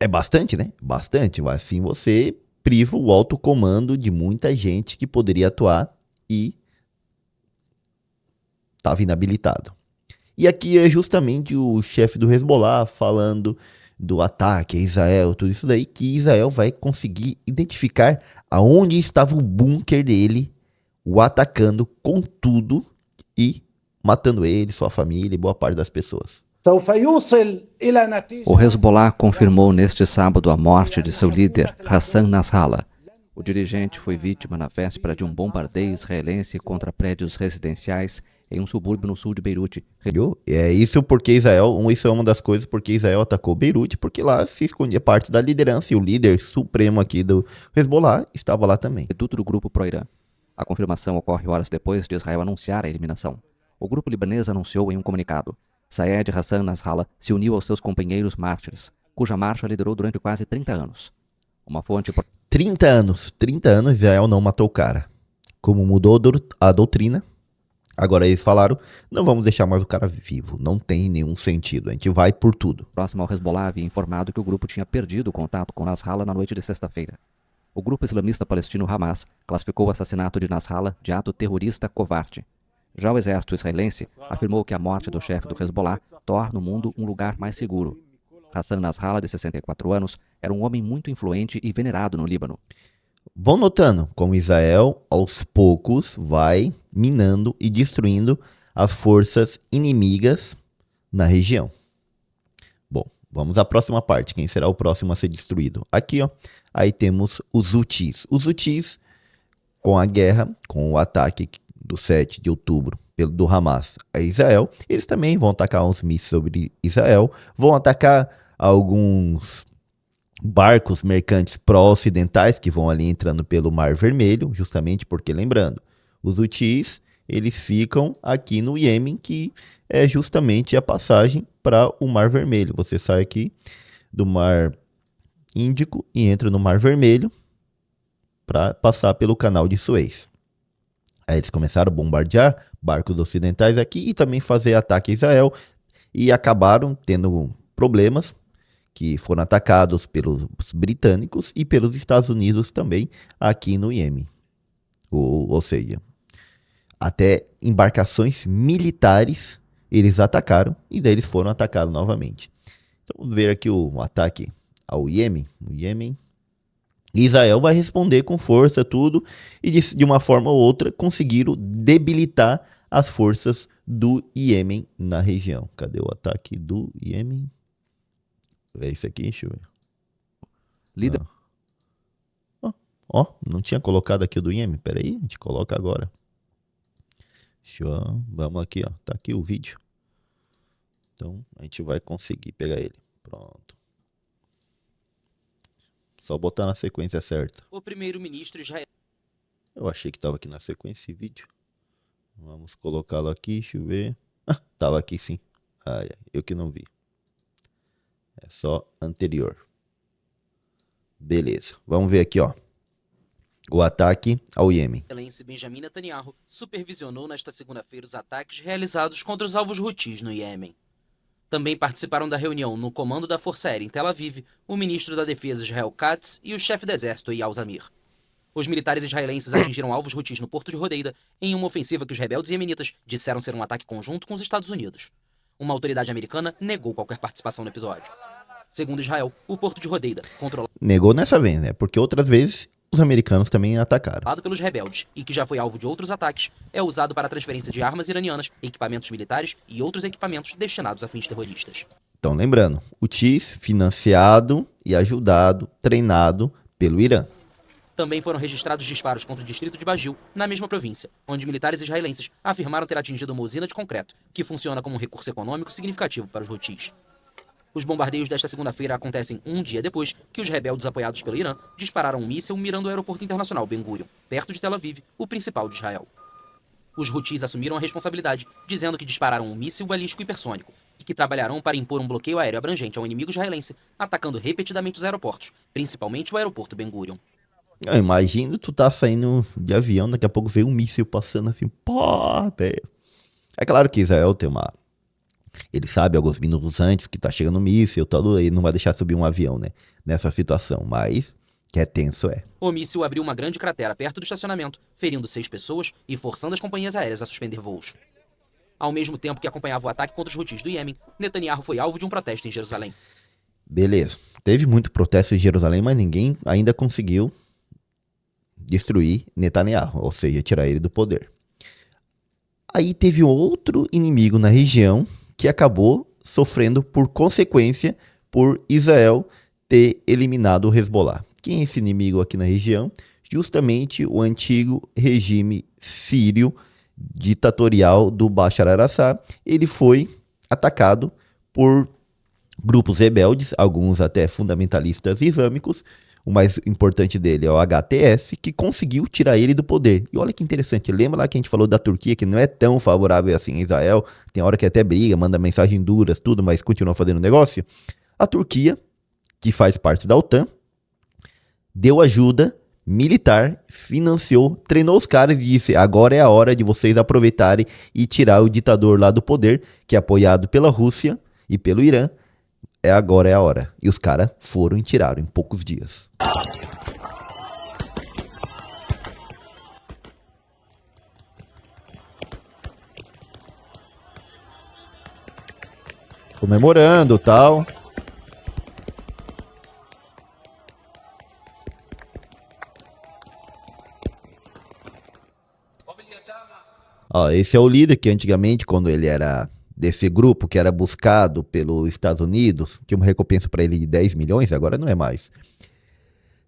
A: É bastante, né? Bastante. Assim você priva o alto comando de muita gente que poderia atuar e estava inabilitado. E aqui é justamente o chefe do Hezbollah falando do ataque a Israel, tudo isso daí, que Israel vai conseguir identificar aonde estava o bunker dele, o atacando com tudo e matando ele, sua família e boa parte das pessoas.
F: O Hezbollah confirmou neste sábado a morte de seu líder, Hassan Nasrallah. O dirigente foi vítima na véspera de um bombardeio israelense contra prédios residenciais em um subúrbio no sul de Beirute.
A: É isso porque isso é uma das coisas porque Israel atacou Beirute, porque lá se escondia parte da liderança e o líder supremo aqui do Hezbollah estava lá também.
F: Reduto do grupo pró-Irã. A confirmação ocorre horas depois de Israel anunciar a eliminação. O grupo libanês anunciou em um comunicado: Sayed Hassan Nasrallah se uniu aos seus companheiros mártires, cuja marcha liderou durante quase 30 anos. Uma fonte...
A: 30 anos Israel não matou o cara. Como mudou a doutrina, agora eles falaram, não vamos deixar mais o cara vivo, não tem nenhum sentido, a gente vai por tudo.
F: Próximo ao Hezbollah havia informado que o grupo tinha perdido o contato com Nasrallah na noite de sexta-feira. O grupo islamista palestino Hamas classificou o assassinato de Nasrallah de ato terrorista covarde. Já o exército israelense afirmou que a morte do chefe do Hezbollah torna o mundo um lugar mais seguro. Hassan Nasrallah, de 64 anos, era um homem muito influente e venerado no Líbano.
A: Vão notando como Israel, aos poucos, vai minando e destruindo as forças inimigas na região. Bom, vamos à próxima parte. Quem será o próximo a ser destruído? Aqui, ó, aí temos os Houthis. Os Houthis, com a guerra, com o ataque do 7 de outubro do Hamas a Israel, eles também vão atacar uns mísseis sobre Israel, vão atacar alguns barcos mercantes pró-ocidentais que vão ali entrando pelo Mar Vermelho, justamente porque, lembrando, os Houthis, eles ficam aqui no Iêmen, que é justamente a passagem para o Mar Vermelho. Você sai aqui do Mar Índico e entra no Mar Vermelho para passar pelo Canal de Suez. Aí eles começaram a bombardear barcos ocidentais aqui e também fazer ataque a Israel e acabaram tendo problemas, que foram atacados pelos britânicos e pelos Estados Unidos também aqui no Iêmen. Ou seja, até embarcações militares eles atacaram e daí eles foram atacados novamente. Então vamos ver aqui o ataque ao Iêmen. O Iêmen. Israel vai responder com força tudo e de uma forma ou outra conseguiram debilitar as forças do Iêmen na região. Cadê o ataque do Iêmen? É isso aqui, deixa eu ver.
F: Líder
A: Ó, não tinha colocado aqui o do Iêmen. Pera aí, a gente coloca agora. Vamos aqui, ó. Tá aqui o vídeo. Então a gente vai conseguir pegar ele. Pronto. Só botar na sequência certa.
G: O primeiro-ministro israelense.
A: Eu achei que tava aqui na sequência esse vídeo. Vamos colocá-lo aqui, deixa eu ver. Ah, tava aqui sim. Eu que não vi. É só anterior. Beleza. Vamos ver aqui, ó. O ataque ao Iêmen.
G: Benjamin Netanyahu supervisionou nesta segunda-feira os ataques realizados contra os alvos Houthis no Iêmen. Também participaram da reunião no comando da Força Aérea em Tel Aviv o ministro da Defesa Israel Katz e o chefe do exército Eyal Zamir. Os militares israelenses atingiram alvos Houthis no porto de Hodeida em uma ofensiva que os rebeldes iemenitas disseram ser um ataque conjunto com os Estados Unidos. Uma autoridade americana negou qualquer participação no episódio. Segundo Israel, o porto de Hodeida, controlado
A: Negou nessa vez, né? Porque outras vezes os americanos também atacaram.
G: pelos rebeldes e que já foi alvo de outros ataques, é usado para a transferência de armas iranianas, equipamentos militares e outros equipamentos destinados a fins terroristas.
A: Então, lembrando, o TIS financiado e ajudado, treinado pelo Irã.
G: Também foram registrados disparos contra o distrito de Bagil, na mesma província, onde militares israelenses afirmaram ter atingido uma usina de concreto, que funciona como um recurso econômico significativo para os Houthis. Os bombardeios desta segunda-feira acontecem um dia depois que os rebeldes apoiados pelo Irã dispararam um míssil mirando o aeroporto internacional Ben Gurion, perto de Tel Aviv, o principal de Israel. Os Houthis assumiram a responsabilidade, dizendo que dispararam um míssil balístico hipersônico e que trabalharão para impor um bloqueio aéreo abrangente ao inimigo israelense, atacando repetidamente os aeroportos, principalmente o aeroporto Ben Gurion.
A: Eu imagino tu tá saindo de avião, daqui a pouco veio um míssil passando assim, pô, velho. É claro que Israel tem uma... Ele sabe alguns minutos antes que tá chegando um míssil, todo, ele não vai deixar subir um avião, né? Nessa situação, mas que é tenso, é.
G: O míssil abriu uma grande cratera perto do estacionamento, ferindo 6 pessoas e forçando as companhias aéreas a suspender voos. Ao mesmo tempo que acompanhava o ataque contra os Houthis do Iêmen, Netanyahu foi alvo de um protesto em Jerusalém.
A: Beleza. Teve muito protesto em Jerusalém, mas ninguém ainda conseguiu destruir Netanyahu, ou seja, tirar ele do poder. Aí teve outro inimigo na região que acabou sofrendo por consequência por Israel ter eliminado o Hezbollah. Quem é esse inimigo aqui na região? Justamente o antigo regime sírio ditatorial do Bashar al-Assad. Ele foi atacado por grupos rebeldes, alguns até fundamentalistas islâmicos. O mais importante dele é o HTS, que conseguiu tirar ele do poder. E olha que interessante, lembra lá que a gente falou da Turquia, que não é tão favorável assim a Israel, tem hora que até briga, manda mensagem duras, tudo, mas continua fazendo negócio? A Turquia, que faz parte da OTAN, deu ajuda militar, financiou, treinou os caras e disse, agora é a hora de vocês aproveitarem e tirar o ditador lá do poder, que é apoiado pela Rússia e pelo Irã. Agora é a hora. E os caras foram e tiraram em poucos dias. Comemorando, tal. Ó, esse é o líder que antigamente, quando ele era desse grupo que era buscado pelos Estados Unidos, tinha uma recompensa para ele de 10 milhões, agora não é mais.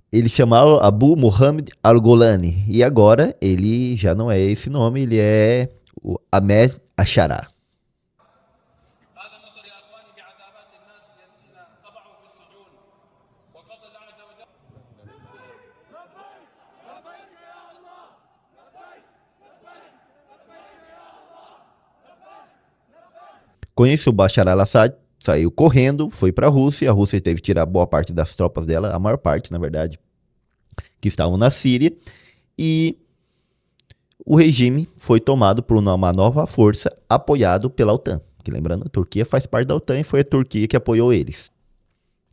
A: Ele chamava Abu Muhammad al-Golani, e agora ele já não é esse nome, ele é o Ahmed Asharah. Conheceu o Bashar al-Assad, saiu correndo, foi para a Rússia teve que tirar boa parte das tropas dela, a maior parte, na verdade, que estavam na Síria, e o regime foi tomado por uma nova força apoiado pela OTAN. Que, lembrando, a Turquia faz parte da OTAN e foi a Turquia que apoiou eles.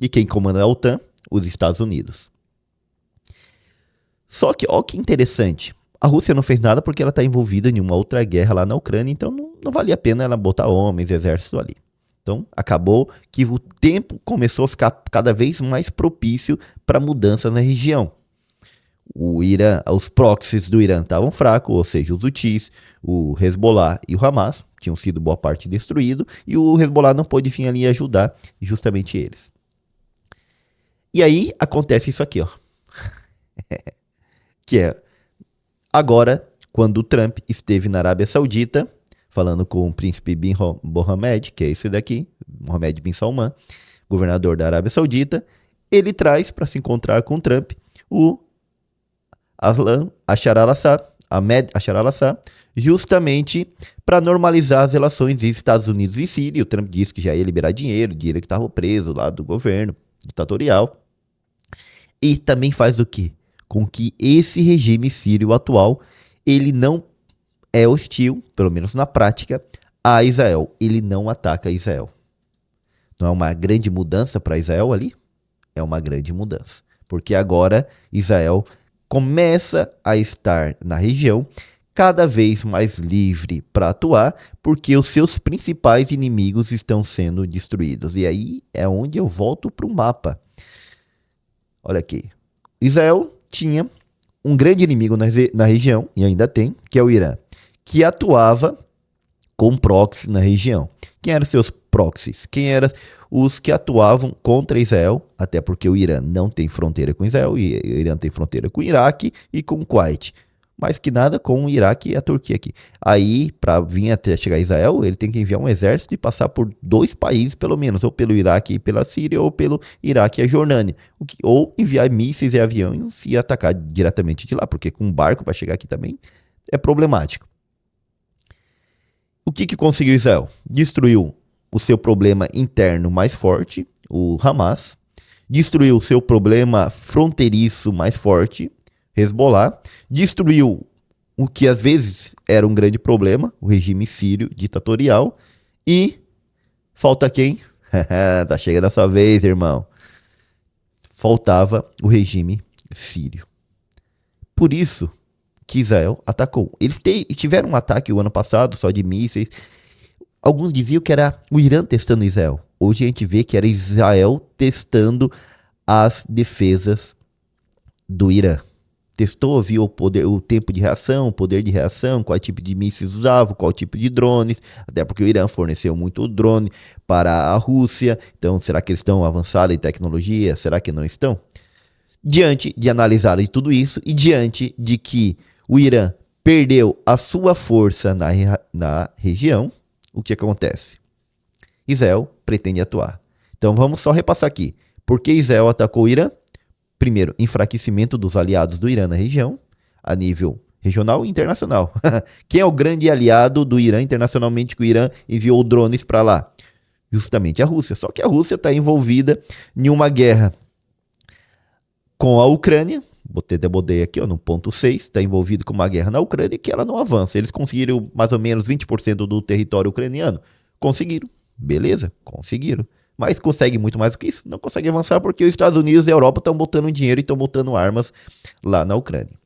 A: E quem comanda a OTAN? Os Estados Unidos. Só que, ó que interessante, a Rússia não fez nada porque ela está envolvida em uma outra guerra lá na Ucrânia, então não valia a pena ela botar homens, exército ali. Então, acabou que o tempo começou a ficar cada vez mais propício para mudanças na região. O Irã, os proxies do Irã estavam fracos, ou seja, os Houthis, o Hezbollah e o Hamas tinham sido boa parte destruídos, e o Hezbollah não pôde vir ali ajudar justamente eles. E aí acontece isso aqui, ó. Que é agora, quando o Trump esteve na Arábia Saudita, falando com o príncipe bin Mohammed, que é esse daqui, Mohammed bin Salman, governador da Arábia Saudita, ele traz para se encontrar com o Trump o Ahmed Bashar al-Assad, justamente para normalizar as relações entre Estados Unidos e Síria. O Trump disse que já ia liberar dinheiro que estava preso lá do governo ditatorial. E também faz o quê? Com que esse regime sírio atual, ele não é hostil, pelo menos na prática, a Israel. Ele não ataca Israel. Não é uma grande mudança para Israel ali? É uma grande mudança. Porque agora Israel começa a estar na região cada vez mais livre para atuar, porque os seus principais inimigos estão sendo destruídos. E aí é onde eu volto para o mapa. Olha aqui. Israel tinha um grande inimigo na região, e ainda tem, que é o Irã, que atuava com proxies na região. Quem eram seus proxies? Quem eram os que atuavam contra Israel? Até porque o Irã não tem fronteira com Israel, e o Irã tem fronteira com o Iraque e com o Kuwait. Mais que nada com o Iraque e a Turquia aqui. Aí, para vir até chegar a Israel, ele tem que enviar um exército e passar por 2 países, pelo menos, ou pelo Iraque e pela Síria, ou pelo Iraque e a Jordânia. Ou enviar mísseis e aviões e atacar diretamente de lá, porque com um barco para chegar aqui também é problemático. O que conseguiu Israel? Destruiu o seu problema interno mais forte, o Hamas. Destruiu o seu problema fronteiriço mais forte, Hezbollah. Destruiu o que às vezes era um grande problema, o regime sírio ditatorial. E falta quem? Tá chegando a sua vez, irmão. Faltava o regime sírio. Por isso que Israel atacou. Eles tiveram um ataque o ano passado, só de mísseis. Alguns diziam que era o Irã testando Israel. Hoje a gente vê que era Israel testando as defesas do Irã. Testou, viu o tempo de reação, o poder de reação, qual tipo de mísseis usava, qual tipo de drones, até porque o Irã forneceu muito drone para a Rússia. Então, será que eles estão avançados em tecnologia? Será que não estão? Diante de analisar tudo isso e diante de que o Irã perdeu a sua força na região, o que acontece? Israel pretende atuar. Então vamos só repassar aqui. Por que Israel atacou o Irã? Primeiro, enfraquecimento dos aliados do Irã na região, a nível regional e internacional. Quem é o grande aliado do Irã internacionalmente que o Irã enviou drones para lá? Justamente a Rússia. Só que a Rússia está envolvida em uma guerra com a Ucrânia. Botei aqui no ponto 6, está envolvido com uma guerra na Ucrânia que ela não avança. Eles conseguiram mais ou menos 20% do território ucraniano. Conseguiram. Beleza, conseguiram. Mas consegue muito mais do que isso? Não consegue avançar porque os Estados Unidos e a Europa estão botando dinheiro e estão botando armas lá na Ucrânia.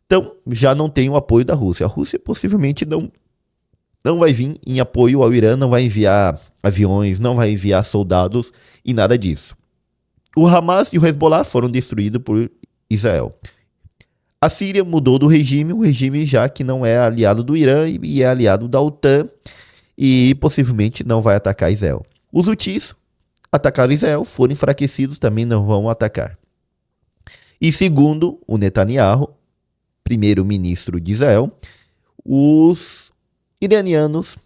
A: Então, já não tem o apoio da Rússia. A Rússia possivelmente não vai vir em apoio ao Irã, não vai enviar aviões, não vai enviar soldados e nada disso. O Hamas e o Hezbollah foram destruídos por Israel. A Síria mudou do regime, o regime já que não é aliado do Irã e é aliado da OTAN e possivelmente não vai atacar Israel. Os Houthis atacaram Israel, foram enfraquecidos, também não vão atacar. E segundo o Netanyahu, primeiro-ministro de Israel, os iranianos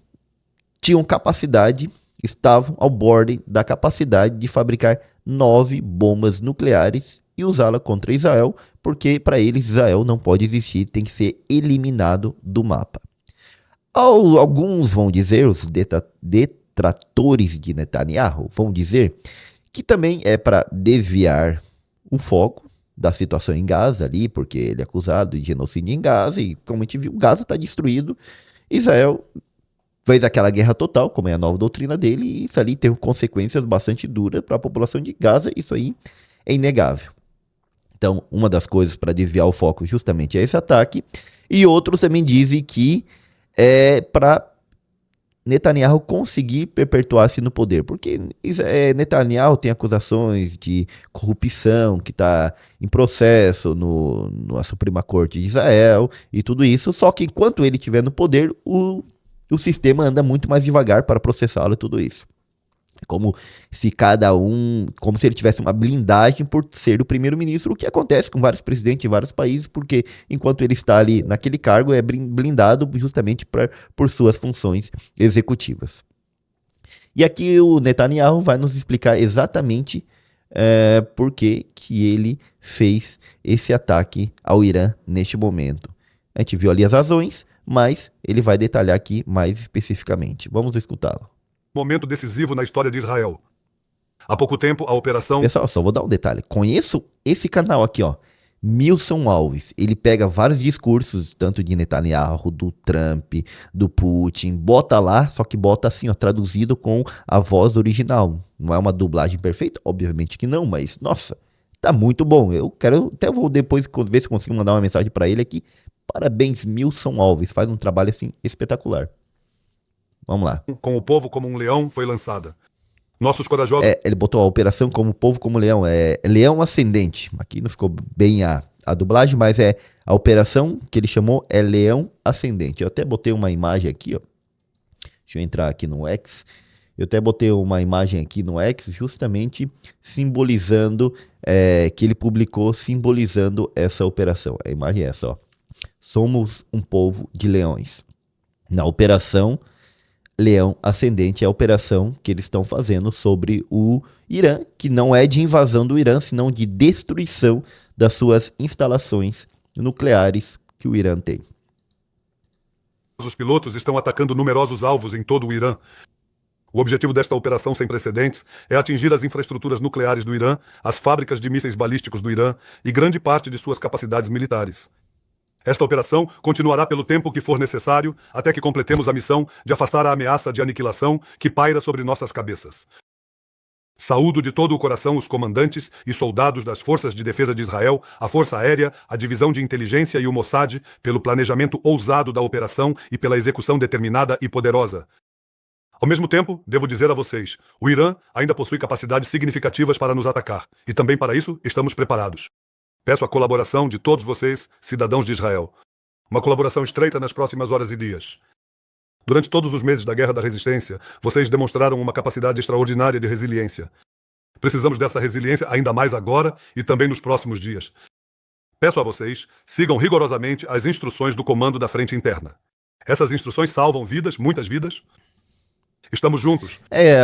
A: tinham capacidade, estavam ao borde da capacidade de fabricar 9 bombas nucleares e usá-la contra Israel, porque para eles Israel não pode existir, tem que ser eliminado do mapa. Alguns vão dizer, os detratores de Netanyahu vão dizer que também é para desviar o foco da situação em Gaza ali, porque ele é acusado de genocídio em Gaza e, como a gente viu, Gaza está destruído. Israel fez aquela guerra total, como é a nova doutrina dele, e isso ali teve consequências bastante duras para a população de Gaza, isso aí é inegável. Então, uma das coisas para desviar o foco justamente é esse ataque, e outros também dizem que é para Netanyahu conseguir perpetuar-se no poder, porque Netanyahu tem acusações de corrupção que está em processo na Suprema Corte de Israel e tudo isso, só que enquanto ele estiver no poder, o sistema anda muito mais devagar para processá-lo e tudo isso. Como se como se ele tivesse uma blindagem por ser o primeiro-ministro, o que acontece com vários presidentes em vários países, porque enquanto ele está ali naquele cargo, é blindado justamente por suas funções executivas. E aqui o Netanyahu vai nos explicar exatamente por que ele fez esse ataque ao Irã neste momento. A gente viu ali as razões, mas ele vai detalhar aqui mais especificamente. Vamos escutá-lo.
H: Momento decisivo na história de Israel. Há pouco tempo, a operação...
A: Pessoal, só vou dar um detalhe. Conheço esse canal aqui, ó. Milson Alves. Ele pega vários discursos, tanto de Netanyahu, do Trump, do Putin, bota lá, só que bota assim, ó, traduzido com a voz original. Não é uma dublagem perfeita? Obviamente que não, mas, nossa, tá muito bom. Até vou depois ver se consigo mandar uma mensagem para ele aqui. Parabéns, Milson Alves. Faz um trabalho, assim, espetacular. Vamos lá.
H: Com o povo como um leão foi lançada. Nossos corajosos...
A: Ele botou a operação como povo como leão. É leão ascendente. Aqui não ficou bem a dublagem, mas a operação que ele chamou é leão ascendente. Eu até botei uma imagem aqui, ó. Deixa eu entrar aqui no X. Eu até botei uma imagem aqui no X justamente simbolizando, que ele publicou simbolizando essa operação. A imagem é essa, ó. Somos um povo de leões. Na operação Leão Ascendente é a operação que eles estão fazendo sobre o Irã, que não é de invasão do Irã, senão de destruição das suas instalações nucleares que o Irã tem.
H: Os pilotos estão atacando numerosos alvos em todo o Irã. O objetivo desta operação sem precedentes é atingir as infraestruturas nucleares do Irã, as fábricas de mísseis balísticos do Irã e grande parte de suas capacidades militares. Esta operação continuará pelo tempo que for necessário até que completemos a missão de afastar a ameaça de aniquilação que paira sobre nossas cabeças. Saúdo de todo o coração os comandantes e soldados das Forças de Defesa de Israel, a Força Aérea, a Divisão de Inteligência e o Mossad, pelo planejamento ousado da operação e pela execução determinada e poderosa. Ao mesmo tempo, devo dizer a vocês, o Irã ainda possui capacidades significativas para nos atacar, e também para isso estamos preparados. Peço a colaboração de todos vocês, cidadãos de Israel. Uma colaboração estreita nas próximas horas e dias. Durante todos os meses da Guerra da Resistência, vocês demonstraram uma capacidade extraordinária de resiliência. Precisamos dessa resiliência ainda mais agora e também nos próximos dias. Peço a vocês, sigam rigorosamente as instruções do Comando da Frente Interna. Essas instruções salvam vidas, muitas vidas. Estamos juntos.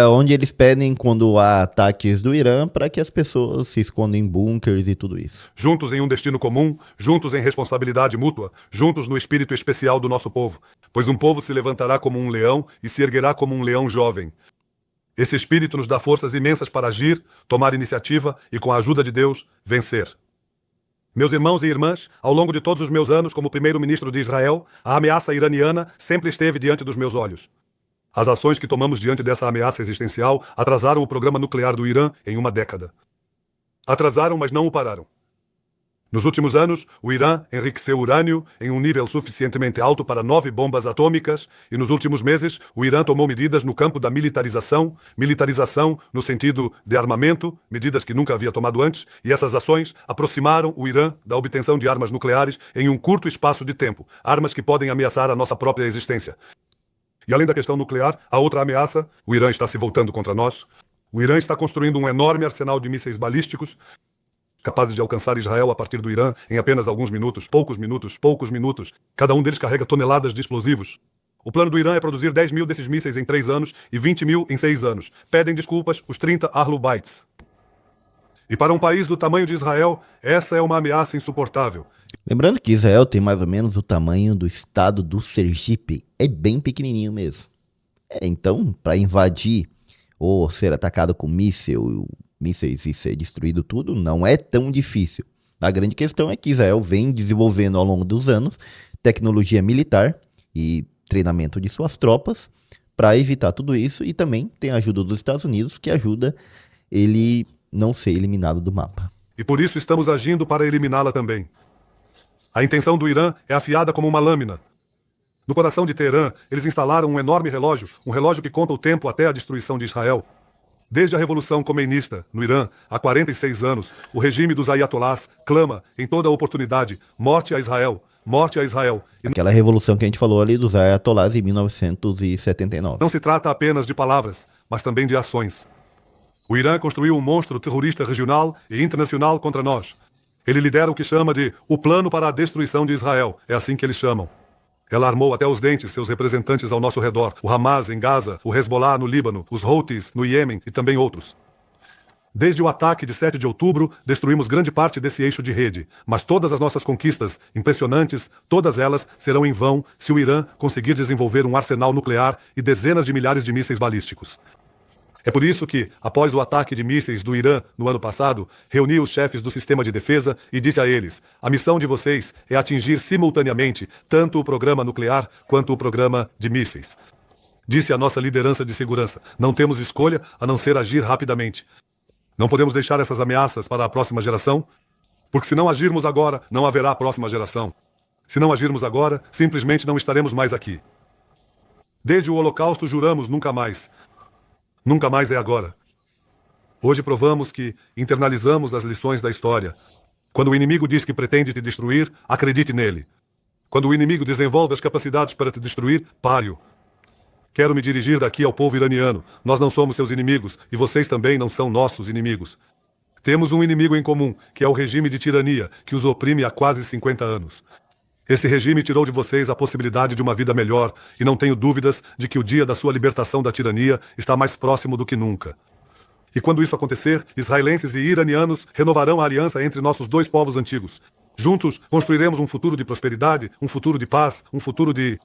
A: Onde eles pedem quando há ataques do Irã para que as pessoas se escondam em bunkers e tudo isso.
H: Juntos em um destino comum, juntos em responsabilidade mútua, juntos no espírito especial do nosso povo. Pois um povo se levantará como um leão e se erguerá como um leão jovem. Esse espírito nos dá forças imensas para agir, tomar iniciativa e, com a ajuda de Deus, vencer. Meus irmãos e irmãs, ao longo de todos os meus anos como primeiro-ministro de Israel, a ameaça iraniana sempre esteve diante dos meus olhos. As ações que tomamos diante dessa ameaça existencial atrasaram o programa nuclear do Irã em uma década. Atrasaram, mas não o pararam. Nos últimos anos, o Irã enriqueceu urânio em um nível suficientemente alto para 9 bombas atômicas e nos últimos meses o Irã tomou medidas no campo da militarização no sentido de armamento, medidas que nunca havia tomado antes, e essas ações aproximaram o Irã da obtenção de armas nucleares em um curto espaço de tempo, armas que podem ameaçar a nossa própria existência. E além da questão nuclear, a outra ameaça, o Irã está se voltando contra nós. O Irã está construindo um enorme arsenal de mísseis balísticos, capazes de alcançar Israel a partir do Irã em apenas alguns minutos, poucos minutos. Cada um deles carrega toneladas de explosivos. O plano do Irã é produzir 10 mil desses mísseis em 3 anos e 20 mil em 6 anos. Pedem desculpas os 30 Arlubites. E para um país do tamanho de Israel, essa é uma ameaça insuportável.
A: Lembrando que Israel tem mais ou menos o tamanho do estado do Sergipe. é bem pequenininho mesmo. Então, para invadir ou ser atacado com mísseis e ser destruído tudo, não é tão difícil. A grande questão é que Israel vem desenvolvendo ao longo dos anos tecnologia militar e treinamento de suas tropas para evitar tudo isso, e também tem a ajuda dos Estados Unidos, que ajuda ele não ser eliminado do mapa.
H: E por isso estamos agindo para eliminá-la também. A intenção do Irã é afiada como uma lâmina. No coração de Teherã, eles instalaram um enorme relógio, um relógio que conta o tempo até a destruição de Israel. Desde a Revolução Comeinista, no Irã, há 46 anos, o regime dos ayatolás clama, em toda oportunidade, morte a Israel, morte a Israel. E
A: Aquela revolução que a gente falou ali dos ayatolás em 1979.
H: não se trata apenas de palavras, mas também de ações. O Irã construiu um monstro terrorista regional e internacional contra nós. Ele lidera o que chama de o plano para a destruição de Israel. É assim que eles chamam. Ela armou até os dentes seus representantes ao nosso redor. O Hamas em Gaza, o Hezbollah no Líbano, os Houthis no Iêmen e também outros. Desde o ataque de 7 de outubro, destruímos grande parte desse eixo de rede. Mas todas as nossas conquistas, impressionantes, todas elas serão em vão se o Irã conseguir desenvolver um arsenal nuclear e dezenas de milhares de mísseis balísticos. É por isso que, após o ataque de mísseis do Irã no ano passado, reuni os chefes do sistema de defesa e disse a eles: a missão de vocês é atingir simultaneamente tanto o programa nuclear quanto o programa de mísseis. Disse a nossa liderança de segurança: não temos escolha a não ser agir rapidamente. Não podemos deixar essas ameaças para a próxima geração, porque se não agirmos agora, não haverá próxima geração. Se não agirmos agora, simplesmente não estaremos mais aqui. Desde o Holocausto juramos nunca mais. Nunca mais é agora. Hoje provamos que internalizamos as lições da história. Quando o inimigo diz que pretende te destruir, acredite nele. Quando o inimigo desenvolve as capacidades para te destruir, pare-o. Quero me dirigir daqui ao povo iraniano. Nós não somos seus inimigos e vocês também não são nossos inimigos. Temos um inimigo em comum, que é o regime de tirania, que os oprime há quase 50 anos. Esse regime tirou de vocês a possibilidade de uma vida melhor, e não tenho dúvidas de que o dia da sua libertação da tirania está mais próximo do que nunca. E quando isso acontecer, israelenses e iranianos renovarão a aliança entre nossos dois povos antigos. Juntos, construiremos um futuro de prosperidade, um futuro de paz, um futuro de...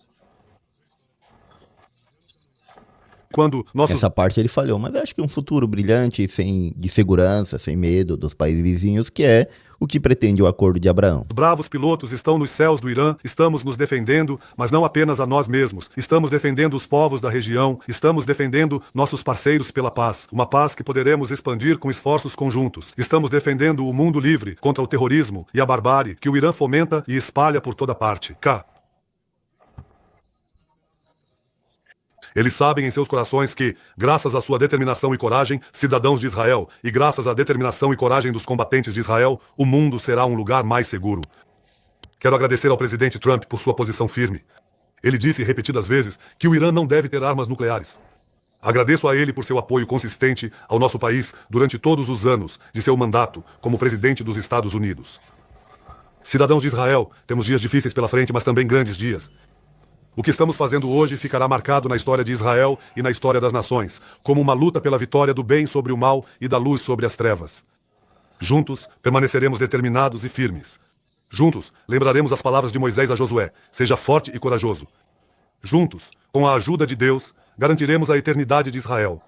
H: Quando nossos...
A: Essa parte ele falhou, mas acho que um futuro brilhante, de segurança, sem medo dos países vizinhos, que é o que pretende o Acordo de Abraão.
H: bravos pilotos estão nos céus do Irã, estamos nos defendendo, mas não apenas a nós mesmos. Estamos defendendo os povos da região, estamos defendendo nossos parceiros pela paz. Uma paz que poderemos expandir com esforços conjuntos. Estamos defendendo o mundo livre contra o terrorismo e a barbárie que o Irã fomenta e espalha por toda parte. Eles sabem em seus corações que, graças à sua determinação e coragem, cidadãos de Israel, e graças à determinação e coragem dos combatentes de Israel, o mundo será um lugar mais seguro. Quero agradecer ao presidente Trump por sua posição firme. Ele disse repetidas vezes que o Irã não deve ter armas nucleares. Agradeço a ele por seu apoio consistente ao nosso país durante todos os anos de seu mandato como presidente dos Estados Unidos. Cidadãos de Israel, temos dias difíceis pela frente, mas também grandes dias. O que estamos fazendo hoje ficará marcado na história de Israel e na história das nações, como uma luta pela vitória do bem sobre o mal e da luz sobre as trevas. Juntos, permaneceremos determinados e firmes. Juntos, lembraremos as palavras de Moisés a Josué: seja forte e corajoso. Juntos, com a ajuda de Deus, garantiremos a eternidade de Israel.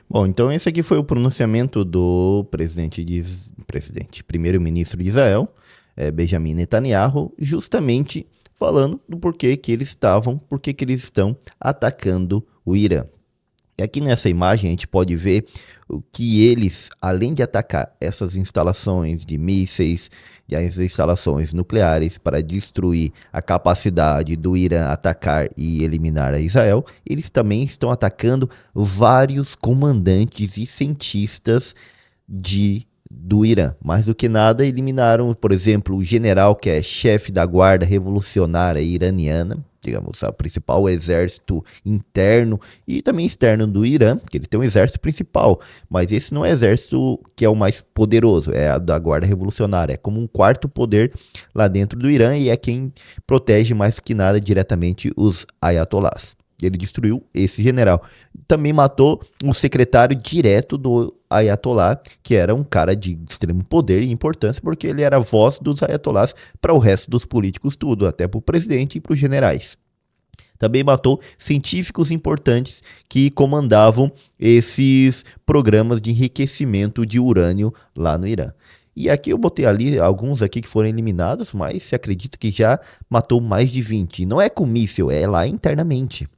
A: Bom, então esse aqui foi o pronunciamento do primeiro-ministro de Israel, Benjamin Netanyahu, justamente falando do porquê que eles estão atacando o Irã. E aqui nessa imagem a gente pode ver o que eles, além de atacar essas instalações de mísseis, as instalações nucleares para destruir a capacidade do Irã atacar e eliminar a Israel, eles também estão atacando vários comandantes e cientistas do Irã. Mais do que nada, eliminaram, por exemplo, o general que é chefe da guarda revolucionária iraniana, digamos, o principal exército interno e também externo do Irã, que ele tem um exército principal, mas esse não é o exército que é o mais poderoso, é a da guarda revolucionária, é como um quarto poder lá dentro do Irã e é quem protege mais do que nada diretamente os ayatolás. Ele destruiu esse general. Também matou o secretário direto do Ayatollah, que era um cara de extremo poder e importância, porque ele era a voz dos Ayatollahs para o resto dos políticos tudo, até para o presidente e para os generais. Também matou científicos importantes que comandavam esses programas de enriquecimento de urânio lá no Irã. E aqui eu botei ali alguns aqui que foram eliminados, mas se acredita que já matou mais de 20. Não é com míssil, é lá internamente.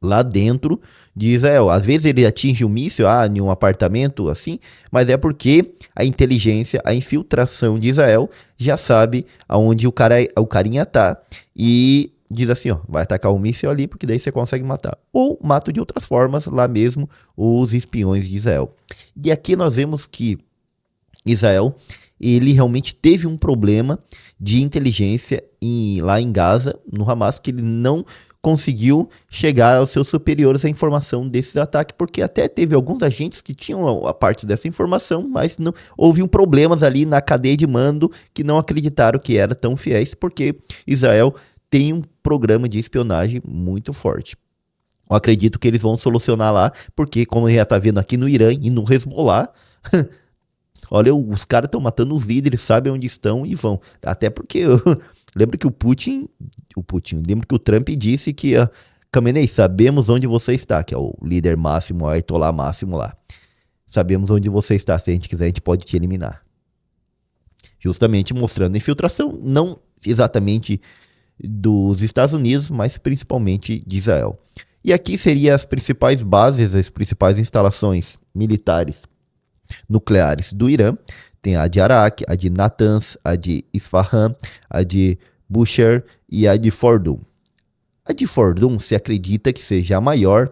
A: Lá dentro de Israel. Às vezes ele atinge o míssil em um apartamento assim, mas é porque a inteligência, a infiltração de Israel já sabe aonde o carinha tá e diz assim, ó, vai atacar o míssil ali porque daí você consegue matar. Ou mata de outras formas lá mesmo os espiões de Israel. E aqui nós vemos que Israel, ele realmente teve um problema de inteligência lá em Gaza, no Hamas, que ele não conseguiu chegar aos seus superiores a informação desses ataques, porque até teve alguns agentes que tinham a parte dessa informação, mas não houve problemas ali na cadeia de mando que não acreditaram que eram tão fiéis, porque Israel tem um programa de espionagem muito forte. Eu acredito que eles vão solucionar lá, porque como já tá vendo aqui no Irã e no Hezbollah, olha, os caras estão matando os líderes, sabem onde estão e vão. Até porque eu lembro que lembro que o Trump disse que, Khamenei, sabemos onde você está, que é o líder máximo, o Ayatollah máximo lá. Sabemos onde você está, se a gente quiser, a gente pode te eliminar. Justamente mostrando infiltração, não exatamente dos Estados Unidos, mas principalmente de Israel. E aqui seriam as principais bases, as principais instalações militares nucleares do Irã. Tem a de Arak, a de Natanz, a de Isfahan, a de Bushehr e a de Fordun. A de Fordun se acredita que seja a maior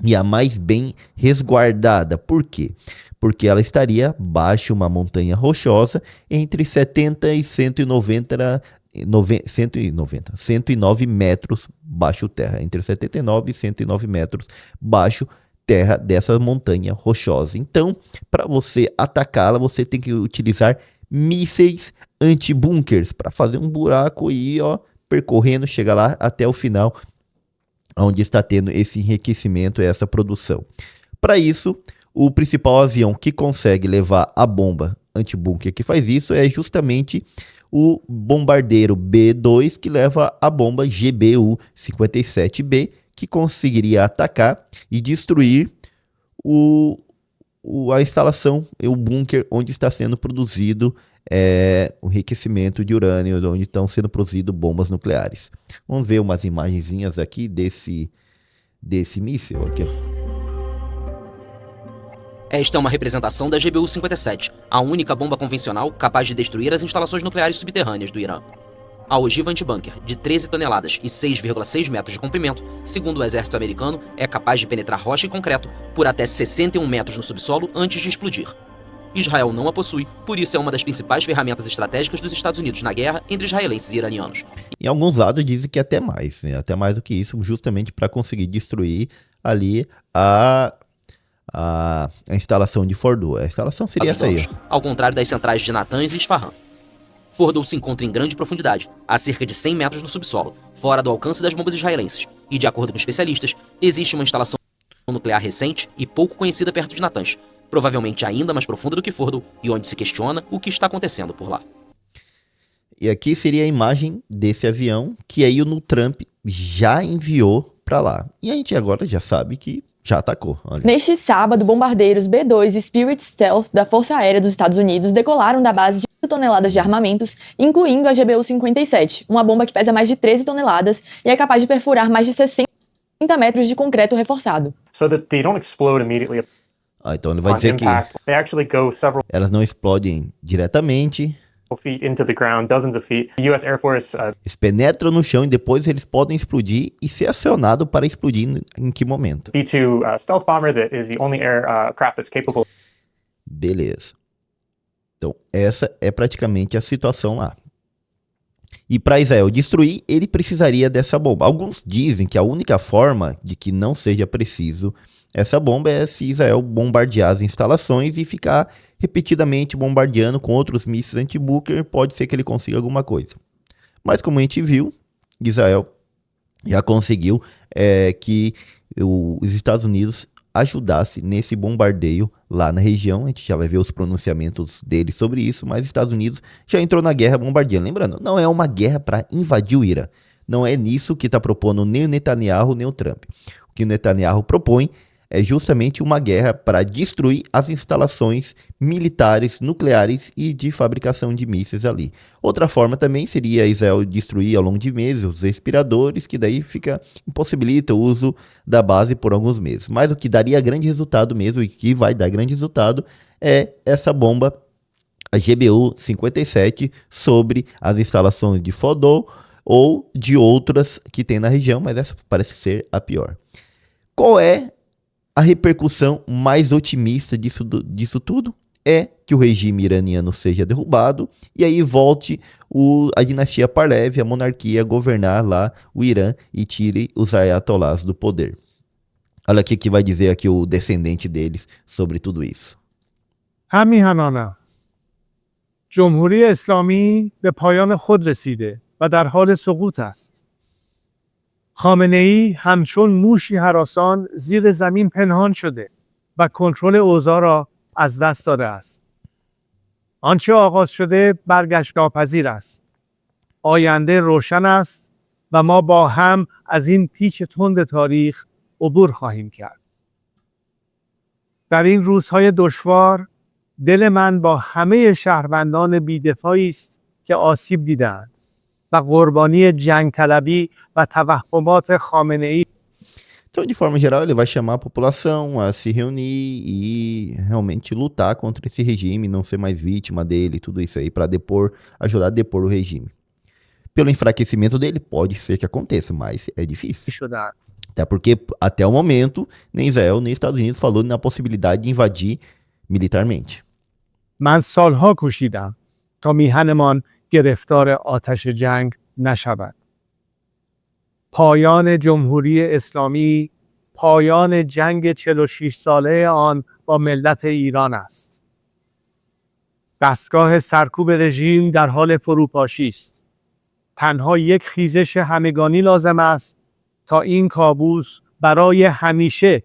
A: e a mais bem resguardada. Por quê? Porque ela estaria abaixo uma montanha rochosa entre 70 e 109 metros baixo terra. Entre 79 e 109 metros baixo terra dessa montanha rochosa. Então, para você atacá-la, você tem que utilizar mísseis anti-bunkers para fazer um buraco e percorrendo, chegar lá até o final, onde está tendo esse enriquecimento e essa produção. Para isso, o principal avião que consegue levar a bomba anti-bunker que faz isso é justamente o bombardeiro B-2, que leva a bomba GBU-57B, que conseguiria atacar e destruir a instalação, o bunker onde está sendo produzido o enriquecimento de urânio, onde estão sendo produzidas bombas nucleares. Vamos ver umas imagenzinhas aqui desse míssil aqui.
G: Esta é uma representação da GBU-57, a única bomba convencional capaz de destruir as instalações nucleares subterrâneas do Irã. A ogiva anti-bunker, de 13 toneladas e 6,6 metros de comprimento, segundo o exército americano, é capaz de penetrar rocha e concreto por até 61 metros no subsolo antes de explodir. Israel não a possui, por isso é uma das principais ferramentas estratégicas dos Estados Unidos na guerra entre israelenses e iranianos.
A: Em alguns lados dizem que até mais, né? Até mais do que isso, justamente para conseguir destruir ali a instalação de Fordow. A instalação seria essa aí.
G: Ao contrário das centrais de Natanz e Isfahan. Fordow se encontra em grande profundidade, a cerca de 100 metros no subsolo, fora do alcance das bombas israelenses, e de acordo com especialistas, existe uma instalação nuclear recente e pouco conhecida perto de Natanz, provavelmente ainda mais profunda do que Fordow, e onde se questiona o que está acontecendo por lá.
A: E aqui seria a imagem desse avião que aí o Trump já enviou para lá. E a gente agora já sabe que já atacou. Olha.
I: Neste sábado, bombardeiros B-2 e Spirit Stealth da Força Aérea dos Estados Unidos decolaram da base de 8 toneladas de armamentos, incluindo a GBU-57, uma bomba que pesa mais de 13 toneladas e é capaz de perfurar mais de 60 metros de concreto reforçado.
J: So that they don't explode immediately.
A: Então ele vai dizer que
J: They actually go several
A: elas não explodem diretamente.
J: feet into the ground, dozens of feet. The U.S. Air Force
A: Eles penetram no chão e depois eles podem explodir e ser acionado para explodir em que momento.
J: B-2 stealth bomber that is the only aircraft that's capable.
A: Beleza. Então essa é praticamente a situação lá. E para Israel destruir, ele precisaria dessa bomba. Alguns dizem que a única forma de que não seja preciso essa bomba é se Israel bombardear as instalações e ficar repetidamente bombardeando com outros mísseis anti-bunker, pode ser que ele consiga alguma coisa. Mas como a gente viu, Israel já conseguiu que os Estados Unidos ajudasse nesse bombardeio lá na região. A gente já vai ver os pronunciamentos dele sobre isso, mas os Estados Unidos já entrou na guerra bombardeando. Lembrando, não é uma guerra para invadir o Irã. Não é nisso que está propondo nem o Netanyahu nem o Trump. O que o Netanyahu propõe é justamente uma guerra para destruir as instalações militares, nucleares e de fabricação de mísseis ali. Outra forma também seria Israel destruir ao longo de meses os respiradores, que daí impossibilita o uso da base por alguns meses. Mas o que daria grande resultado mesmo, e que vai dar grande resultado, é essa bomba, a GBU-57, sobre as instalações de Fordow ou de outras que tem na região, mas essa parece ser a pior. Qual é a repercussão mais otimista disso tudo? É que o regime iraniano seja derrubado e aí volte a dinastia Pahlavi, a monarquia, a governar lá o Irã e tire os ayatollahs do poder. Olha aqui que vai dizer aqui o descendente deles sobre tudo isso.
K: همیهنانم جمهوری اسلامی به پایان خود رسیده و در حال سقوط است. خامنه‌ای همچون موشی هراسان زیر زمین پنهان شده و کنترل اوضاع را از دست داده است. آنچه آغاز شده برگشت ناپذیر است. آینده روشن است و ما با هم از این پیچ تند تاریخ عبور خواهیم کرد. در این روزهای دشوار دل من با همه شهروندان بی‌دفاعی است که آسیب دیدند و قربانی جنگ طلبی و توهمات خامنه‌ای.
A: Então, de forma geral, ele vai chamar a população a se reunir e realmente lutar contra esse regime, não ser mais vítima dele, tudo isso aí, para ajudar a depor o regime. Pelo enfraquecimento dele, pode ser que aconteça, mas é difícil. Até porque, até o momento, nem Israel nem Estados Unidos falou na possibilidade de invadir militarmente.
K: من سالها کوشیدم تا میهنمان گرفتار آتش جنگ نشود. پایان جمهوری اسلامی پایان جنگ 46 ساله آن با ملت ایران است. دستگاه سرکوب رژیم در حال فروپاشی است. تنها یک خیزش همگانی لازم است تا این کابوس برای همیشه.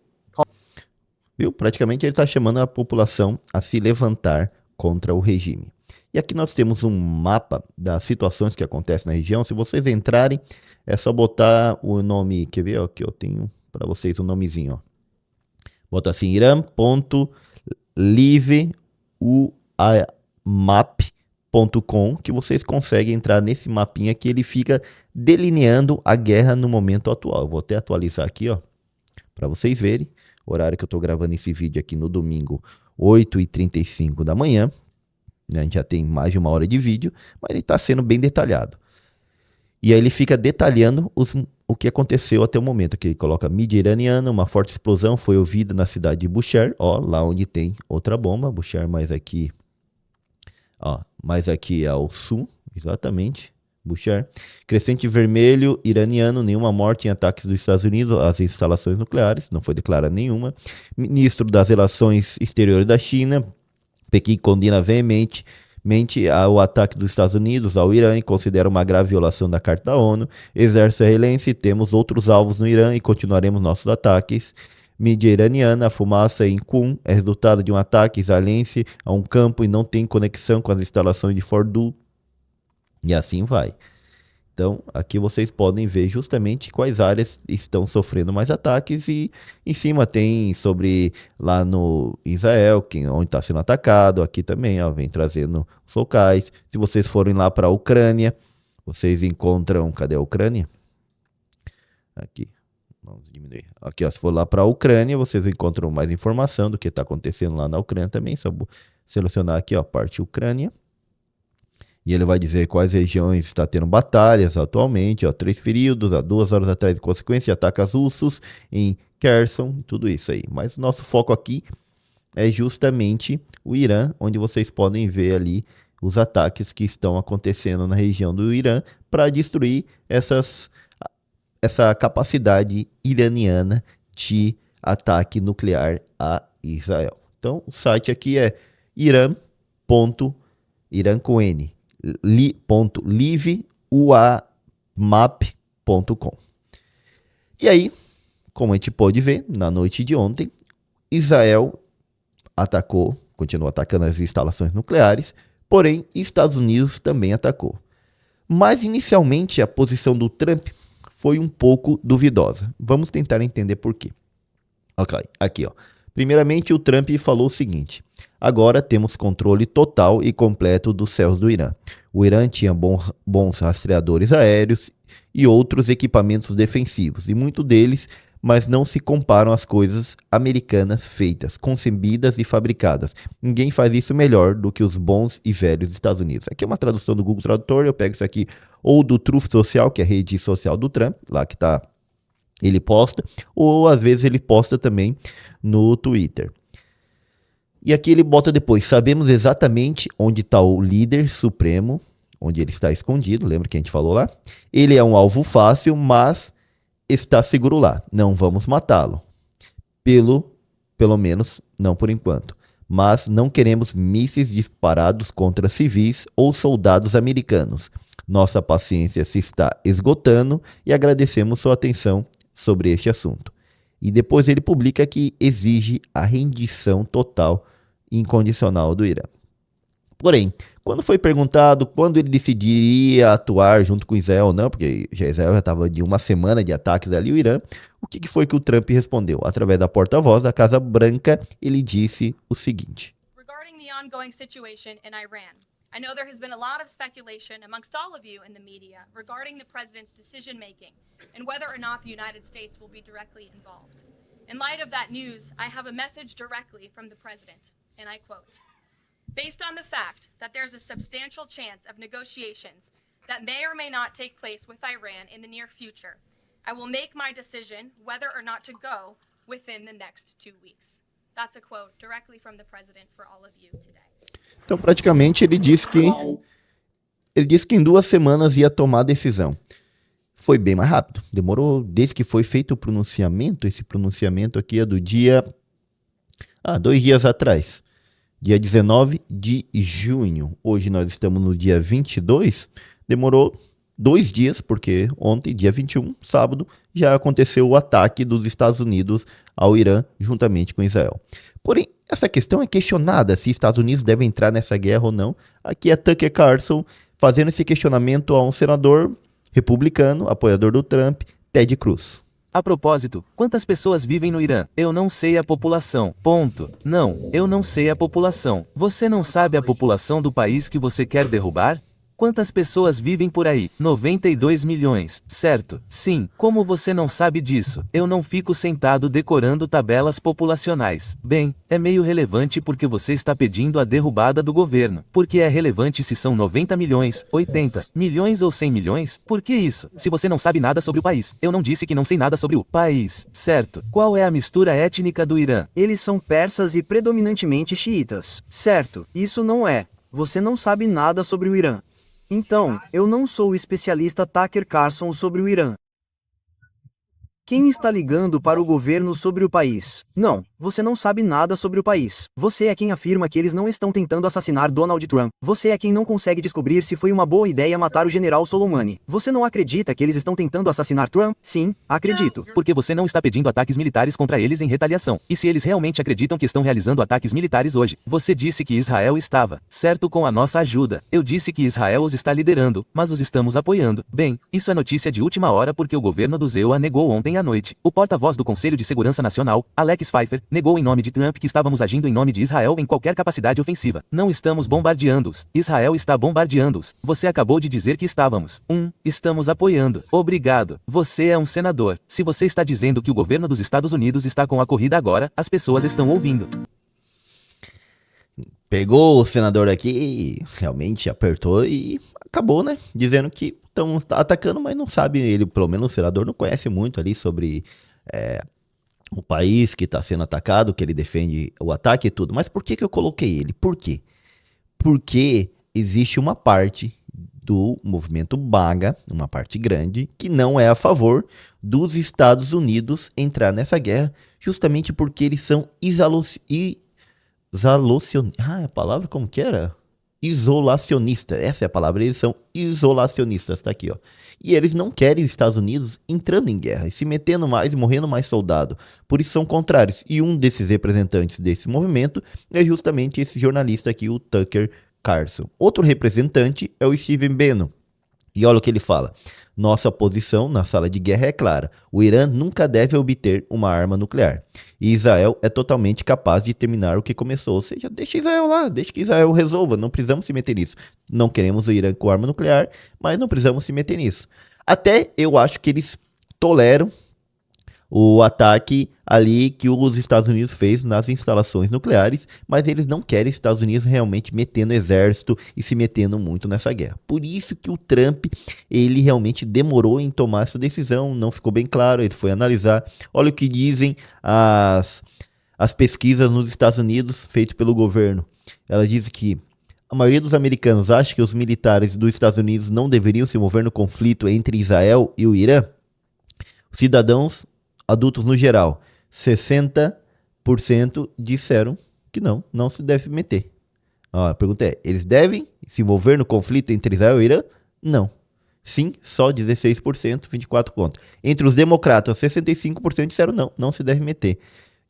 A: Viu? Praticamente ele está chamando a população a se levantar contra o regime. E aqui nós temos um mapa das situações que acontecem na região. Se vocês entrarem, é só botar o nome, quer ver? Aqui eu tenho para vocês um nomezinho. Ó. Bota assim, iran.liveuamap.com, que vocês conseguem entrar nesse mapinha que ele fica delineando a guerra no momento atual. Eu vou até atualizar aqui, ó, para vocês verem. O horário que eu estou gravando esse vídeo aqui no domingo, 8h35 da manhã. A gente já tem mais de 1 hora de vídeo, mas ele está sendo bem detalhado. E aí ele fica detalhando o que aconteceu até o momento, que ele coloca mídia iraniana, uma forte explosão foi ouvida na cidade de Bushehr, ó, lá onde tem outra bomba, Bushehr mais aqui ao sul, exatamente, Bushehr. Crescente vermelho iraniano, nenhuma morte em ataques dos Estados Unidos às instalações nucleares, não foi declarada nenhuma. Ministro das Relações Exteriores da China, Pequim condena veementemente o ataque dos Estados Unidos ao Irã e considera uma grave violação da Carta da ONU. Exército israelense, temos outros alvos no Irã e continuaremos nossos ataques. Mídia iraniana, a fumaça em Qum é resultado de um ataque israelense a um campo e não tem conexão com as instalações de Fordow. E assim vai. Então, aqui vocês podem ver justamente quais áreas estão sofrendo mais ataques e em cima tem sobre lá no Israel, onde está sendo atacado, aqui também, ó, vem trazendo os locais. Se vocês forem lá para a Ucrânia, vocês encontram, cadê a Ucrânia? Aqui, vamos diminuir. Aqui, ó, se for lá para a Ucrânia, vocês encontram mais informação do que está acontecendo lá na Ucrânia também, só selecionar aqui, ó, parte Ucrânia. E ele vai dizer quais regiões está tendo batalhas atualmente, ó, 3 feridos, há 2 horas atrás de consequência de ataques russos em Kherson, tudo isso aí. Mas o nosso foco aqui é justamente o Irã, onde vocês podem ver ali os ataques que estão acontecendo na região do Irã para destruir essa capacidade iraniana de ataque nuclear a Israel. Então, o site aqui é iran com N. .liveuamap.com. E aí, como a gente pode ver, na noite de ontem, Israel atacou, continuou atacando as instalações nucleares, porém, Estados Unidos também atacou. Mas, inicialmente, a posição do Trump foi um pouco duvidosa. Vamos tentar entender por quê. Ok, aqui ó. Primeiramente, o Trump falou o seguinte: agora temos controle total e completo dos céus do Irã. O Irã tinha bons rastreadores aéreos e outros equipamentos defensivos, e muitos deles, mas não se comparam às coisas americanas feitas, concebidas e fabricadas. Ninguém faz isso melhor do que os bons e velhos Estados Unidos. Aqui é uma tradução do Google Tradutor, eu pego isso aqui, ou do Truth Social, que é a rede social do Trump, lá que tá, ele posta, ou às vezes ele posta também no Twitter. E aqui ele bota depois: sabemos exatamente onde está o líder supremo, onde ele está escondido, lembra que a gente falou lá? Ele é um alvo fácil, mas está seguro lá. Não vamos matá-lo. Pelo menos, não por enquanto. Mas não queremos mísseis disparados contra civis ou soldados americanos. Nossa paciência se está esgotando e agradecemos sua atenção sobre este assunto. E depois ele publica que exige a rendição total e incondicional do Irã. Porém, quando foi perguntado quando ele decidiria atuar junto com Israel ou não, porque Israel já estava de uma semana de ataques ali ao Irã, o que foi que o Trump respondeu? Através da porta-voz da Casa Branca, ele disse o seguinte:
L: Regarding the ongoing situation in Iran, I know there has been a lot of speculation amongst all of you in the media regarding the president's decision-making and whether or not the United States will be directly involved. In light of that news, I have a message directly from the president, and I quote: based on the fact that there's a substantial chance of negotiations that may or may not take place with Iran in the near future, I will make my decision whether or not to go within the next 2 weeks. That's a quote directly from the president for all of you today.
A: Então, praticamente, ele disse que em 2 semanas ia tomar a decisão. Foi bem mais rápido. Demorou, desde que foi feito o pronunciamento. Esse pronunciamento aqui é do dia... 2 dias atrás. Dia 19 de junho. Hoje nós estamos no dia 22. Demorou 2 dias, porque ontem, dia 21, sábado, já aconteceu o ataque dos Estados Unidos ao Irã, juntamente com Israel. Porém, essa questão é questionada, se Estados Unidos devem entrar nessa guerra ou não. Aqui é Tucker Carlson fazendo esse questionamento a um senador republicano, apoiador do Trump, Ted Cruz.
M: A propósito, quantas pessoas vivem no Irã? Eu não sei a população. Ponto. Não, eu não sei a população. Você não sabe a população do país que você quer derrubar? Quantas pessoas vivem por aí? 92 milhões, certo? Sim, como você não sabe disso? Eu não fico sentado decorando tabelas populacionais. Bem, é meio relevante porque você está pedindo a derrubada do governo. Porque é relevante se são 90 milhões, 80 milhões ou 100 milhões? Por que isso? Se você não sabe nada sobre o país. Eu não disse que não sei nada sobre o país, certo? Qual é a mistura étnica do Irã?
N: Eles são persas e predominantemente xiitas. Certo, isso não é. Você não sabe nada sobre o Irã. Então, eu não sou o especialista Tucker Carlson sobre o Irã. Quem está ligando para o governo sobre o país? Não, você não sabe nada sobre o país. Você é quem afirma que eles não estão tentando assassinar Donald Trump. Você é quem não consegue descobrir se foi uma boa ideia matar o general Soleimani. Você não acredita que eles estão tentando assassinar Trump? Sim, acredito.
M: Porque você não está pedindo ataques militares contra eles em retaliação. E se eles realmente acreditam que estão realizando ataques militares hoje? Você disse que Israel estava, certo, com a nossa ajuda. Eu disse que Israel os está liderando, mas os estamos apoiando. Bem, isso é notícia de última hora porque o governo do ZEUA negou ontem à noite. O porta-voz do Conselho de Segurança Nacional, Alex Pfeiffer, negou em nome de Trump que estávamos agindo em nome de Israel em qualquer capacidade ofensiva. Não estamos bombardeando-os. Israel está bombardeando-os. Você acabou de dizer que estávamos. Estamos apoiando. Obrigado. Você é um senador. Se você está dizendo que o governo dos Estados Unidos está com a corrida agora, as pessoas estão ouvindo.
A: Pegou o senador aqui, realmente apertou e acabou, né? Dizendo que estão atacando, mas não sabe, ele, pelo menos o senador, não conhece muito ali sobre o país que está sendo atacado, que ele defende o ataque e tudo. Mas por que eu coloquei ele? Por quê? Porque existe uma parte do movimento MAGA, uma parte grande, que não é a favor dos Estados Unidos entrar nessa guerra, justamente porque eles são a palavra como que era? isolacionista. Essa é a palavra, eles são isolacionistas, tá aqui, ó. E eles não querem os Estados Unidos entrando em guerra e se metendo mais e morrendo mais soldado. Por isso são contrários. E um desses representantes desse movimento é justamente esse jornalista aqui, o Tucker Carlson. Outro representante é o Stephen Bannon. E olha o que ele fala. Nossa posição na sala de guerra é clara. O Irã nunca deve obter uma arma nuclear. E Israel é totalmente capaz de terminar o que começou. Ou seja, deixa Israel lá, deixa que Israel resolva. Não precisamos se meter nisso. Não queremos o Irã com arma nuclear, mas não precisamos se meter nisso. Até eu acho que eles toleram o ataque ali que os Estados Unidos fez nas instalações nucleares, mas eles não querem os Estados Unidos realmente metendo exército e se metendo muito nessa guerra. Por isso que o Trump, ele realmente demorou em tomar essa decisão, não ficou bem claro, ele foi analisar. Olha o que dizem as pesquisas nos Estados Unidos feitas pelo governo. Ela diz que a maioria dos americanos acha que os militares dos Estados Unidos não deveriam se mover no conflito entre Israel e o Irã. Os cidadãos adultos no geral, 60% disseram que não se deve meter. A pergunta é, eles devem se envolver no conflito entre Israel e Irã? Não. Sim, só 16%, 24% contra. Entre os democratas, 65% disseram não se deve meter.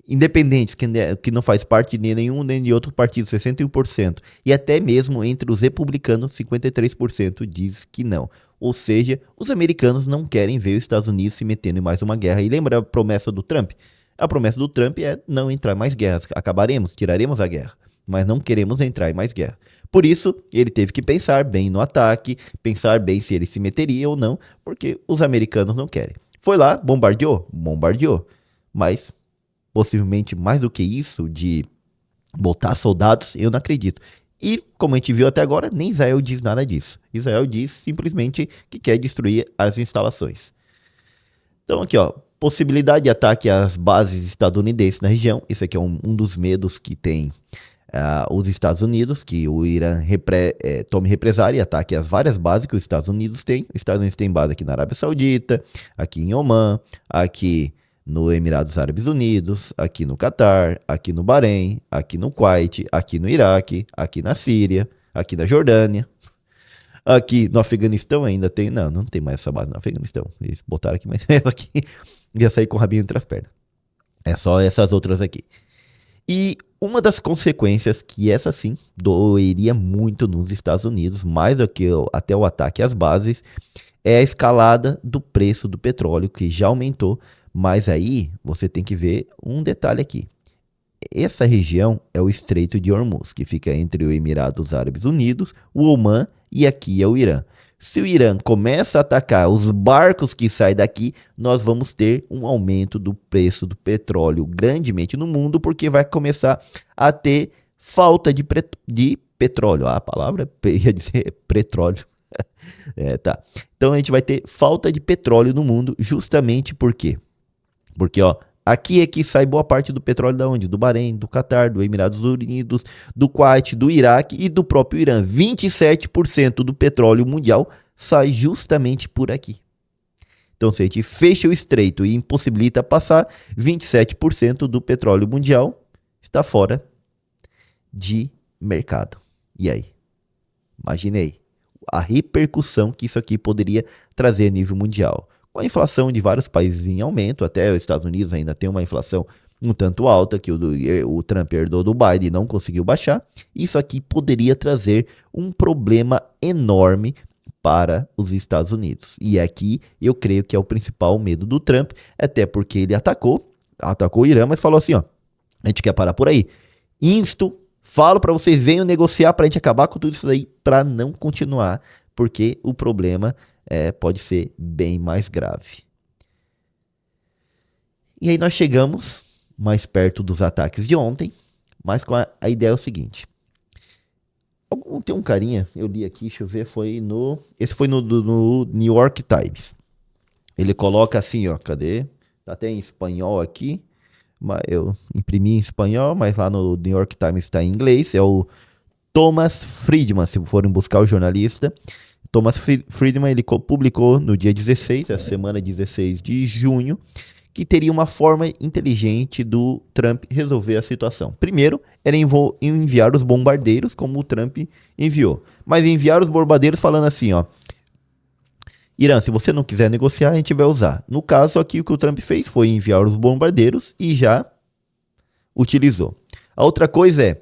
A: Independentes, que não faz parte de nenhum nem de outro partido, 61%. E até mesmo entre os republicanos, 53% diz que não. Ou seja, os americanos não querem ver os Estados Unidos se metendo em mais uma guerra. E lembra a promessa do Trump? A promessa do Trump é não entrar em mais guerras. Tiraremos a guerra. Mas não queremos entrar em mais guerra. Por isso, ele teve que pensar bem no ataque, pensar bem se ele se meteria ou não, porque os americanos não querem. Foi lá, bombardeou? Bombardeou. Mas possivelmente mais do que isso, de botar soldados, eu não acredito. E, como a gente viu até agora, nem Israel diz nada disso. Israel diz simplesmente que quer destruir as instalações. Então aqui, ó, possibilidade de ataque às bases estadunidenses na região. Esse aqui é um dos medos que tem os Estados Unidos, que o Irã tome represália e ataque às várias bases que os Estados Unidos têm. Os Estados Unidos têm base aqui na Arábia Saudita, aqui em Omã, aqui no Emirados Árabes Unidos, aqui no Catar, aqui no Bahrein, aqui no Kuwait, aqui no Iraque, aqui na Síria, aqui na Jordânia, aqui no Afeganistão ainda tem, não tem mais essa base no Afeganistão, eles botaram aqui, mas essa aqui ia sair com o rabinho entre as pernas, é só essas outras aqui. E uma das consequências que essa sim doeria muito nos Estados Unidos, mais do que até o ataque às bases, é a escalada do preço do petróleo, que já aumentou. Mas aí você tem que ver um detalhe aqui. Essa região é o Estreito de Hormuz, que fica entre os Emirados Árabes Unidos, o Omã e aqui é o Irã. Se o Irã começa a atacar os barcos que saem daqui, nós vamos ter um aumento do preço do petróleo grandemente no mundo, porque vai começar a ter falta de petróleo. A palavra ia dizer petróleo. Tá. Então a gente vai ter falta de petróleo no mundo justamente por quê? Porque, ó, aqui é que sai boa parte do petróleo da onde? Do Bahrein, do Catar, do Emirados Unidos, do Kuwait, do Iraque e do próprio Irã. 27% do petróleo mundial sai justamente por aqui. Então, se a gente fecha o estreito e impossibilita passar, 27% do petróleo mundial está fora de mercado. E aí? Imaginei a repercussão que isso aqui poderia trazer a nível mundial. Com a inflação de vários países em aumento, até os Estados Unidos ainda tem uma inflação um tanto alta, que o Trump herdou do Biden e não conseguiu baixar. Isso aqui poderia trazer um problema enorme para os Estados Unidos. E aqui eu creio que é o principal medo do Trump, até porque ele atacou o Irã, mas falou assim, ó, a gente quer parar por aí. Falo para vocês, venham negociar para a gente acabar com tudo isso daí, para não continuar, porque o problema pode ser bem mais grave. E aí nós chegamos mais perto dos ataques de ontem, mas com a ideia é o seguinte. Tem um carinha, eu li aqui, deixa eu ver, esse foi no New York Times. Ele coloca assim, ó, cadê? Tá até em espanhol aqui, mas eu imprimi em espanhol, mas lá no New York Times está em inglês. É o Thomas Friedman, se forem buscar o jornalista. Thomas Friedman, ele publicou no dia 16, essa semana 16 de junho, que teria uma forma inteligente do Trump resolver a situação. Primeiro, era enviar os bombardeiros, como o Trump enviou. Mas enviar os bombardeiros falando assim, ó, Irã, se você não quiser negociar, a gente vai usar. No caso aqui, o que o Trump fez foi enviar os bombardeiros e já utilizou. A outra coisa é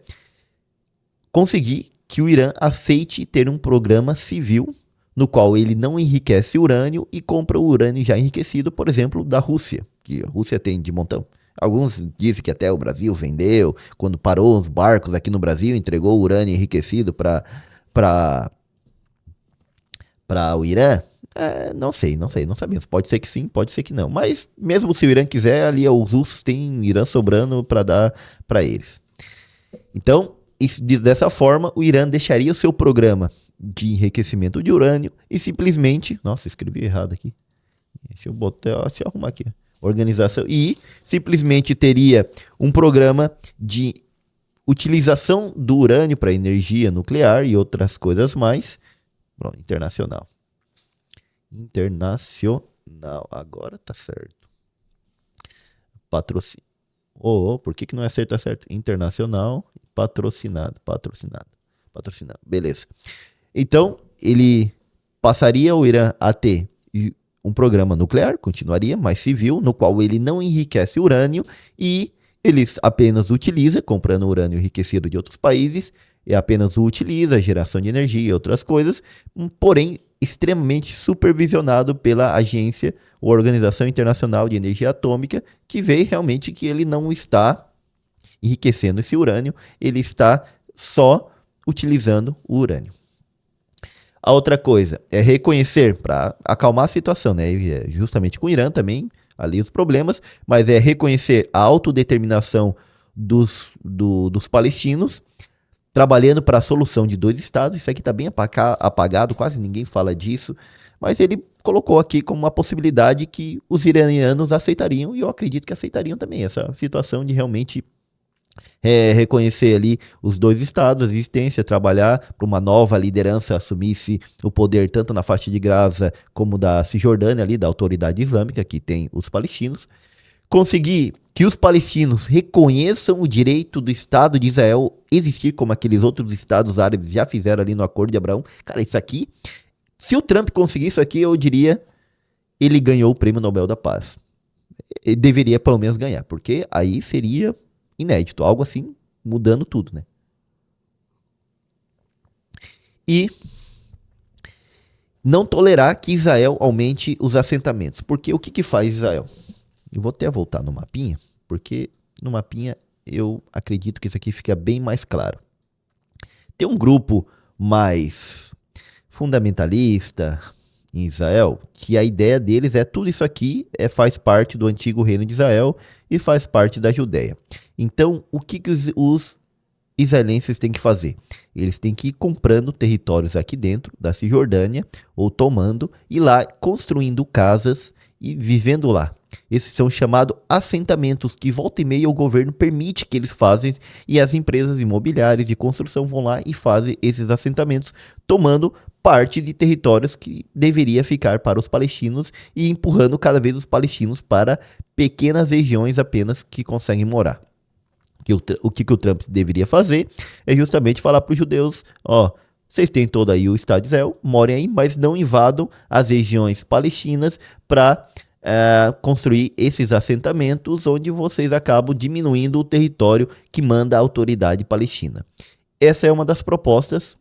A: conseguir que o Irã aceite ter um programa civil no qual ele não enriquece urânio e compra o urânio já enriquecido, por exemplo, da Rússia, que a Rússia tem de montão. Alguns dizem que até o Brasil vendeu, quando parou os barcos aqui no Brasil, entregou o urânio enriquecido para o Irã. Não sei, não sabemos. Pode ser que sim, pode ser que não. Mas mesmo se o Irã quiser, ali os russos têm Irã sobrando para dar para eles. Então, dessa forma, o Irã deixaria o seu programa de enriquecimento de urânio e simplesmente... Nossa, escrevi errado aqui. Deixa eu arrumar aqui. Organização. E simplesmente teria um programa de utilização do urânio para energia nuclear e outras coisas mais. Pronto, internacional. Agora tá certo. Patrocínio. Por que não é certo? Tá certo. Internacional, patrocinado. Beleza. Então, ele passaria o Irã a ter um programa nuclear, continuaria, mas civil, no qual ele não enriquece urânio e ele apenas utiliza, comprando urânio enriquecido de outros países, e apenas o utiliza, geração de energia e outras coisas, porém extremamente supervisionado pela agência ou Organização Internacional de Energia Atômica, que vê realmente que ele não está enriquecendo esse urânio, ele está só utilizando o urânio. A outra coisa é reconhecer, para acalmar a situação, né? Justamente com o Irã também, ali os problemas, mas é reconhecer a autodeterminação dos palestinos, trabalhando para a solução de 2 estados. Isso aqui está bem apagado, quase ninguém fala disso, mas ele colocou aqui como uma possibilidade que os iranianos aceitariam, e eu acredito que aceitariam também, essa situação de realmente reconhecer ali os 2 estados, a existência, trabalhar para uma nova liderança assumisse o poder tanto na faixa de Gaza como da Cisjordânia, ali, da autoridade islâmica, que tem os palestinos. Conseguir que os palestinos reconheçam o direito do Estado de Israel existir, como aqueles outros estados árabes já fizeram ali no Acordo de Abraão. Cara, isso aqui, se o Trump conseguir isso aqui, eu diria, ele ganhou o Prêmio Nobel da Paz. Ele deveria pelo menos ganhar, porque aí seria inédito, algo assim, mudando tudo, né? E não tolerar que Israel aumente os assentamentos, porque o que faz Israel? Eu vou até voltar no mapinha, porque no mapinha eu acredito que isso aqui fica bem mais claro. Tem um grupo mais fundamentalista em Israel, que a ideia deles é tudo isso aqui faz parte do antigo reino de Israel e faz parte da Judéia. Então, o que os israelenses têm que fazer? Eles têm que ir comprando territórios aqui dentro da Cisjordânia, ou tomando, e lá construindo casas e vivendo lá. Esses são chamados assentamentos, que volta e meia o governo permite que eles façam, e as empresas imobiliárias de construção vão lá e fazem esses assentamentos, tomando parte de territórios que deveria ficar para os palestinos e empurrando cada vez os palestinos para pequenas regiões apenas que conseguem morar. O que o Trump deveria fazer é justamente falar para os judeus, vocês têm todo aí o Estado de Israel, morem aí, mas não invadam as regiões palestinas para construir esses assentamentos onde vocês acabam diminuindo o território que manda a autoridade palestina. Essa é uma das propostas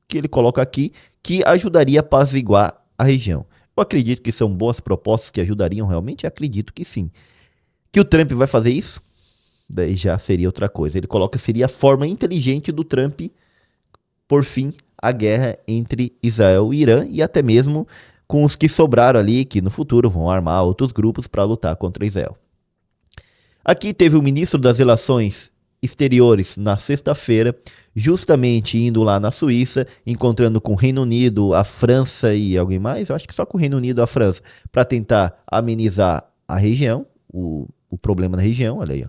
A: que ele coloca aqui, que ajudaria a apaziguar a região. Eu acredito que são boas propostas que ajudariam realmente, acredito que sim. Que o Trump vai fazer isso? Daí já seria outra coisa. Ele coloca que seria a forma inteligente do Trump por fim a guerra entre Israel e Irã, e até mesmo com os que sobraram ali, que no futuro vão armar outros grupos para lutar contra Israel. Aqui teve o ministro das Relações Exteriores na sexta-feira, justamente indo lá na Suíça, encontrando com o Reino Unido, a França e alguém mais, eu acho que só com o Reino Unido e a França, para tentar amenizar a região, o problema na região, olha aí, ó.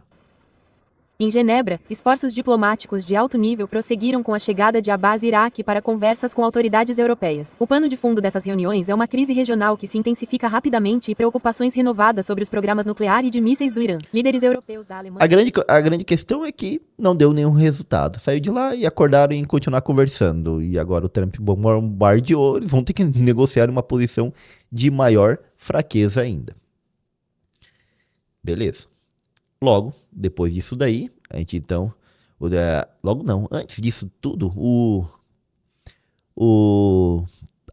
O: Em Genebra, esforços diplomáticos de alto nível prosseguiram com a chegada de Abbas Iraque para conversas com autoridades europeias. O pano de fundo dessas reuniões é uma crise regional que se intensifica rapidamente e preocupações renovadas sobre os programas nuclear e de mísseis do Irã. Líderes europeus da Alemanha...
A: A grande questão é que não deu nenhum resultado. Saiu de lá e acordaram em continuar conversando. E agora o Trump bombardeou, eles vão ter que negociar uma posição de maior fraqueza ainda. Beleza. Logo, depois disso daí, a gente então... antes disso tudo, o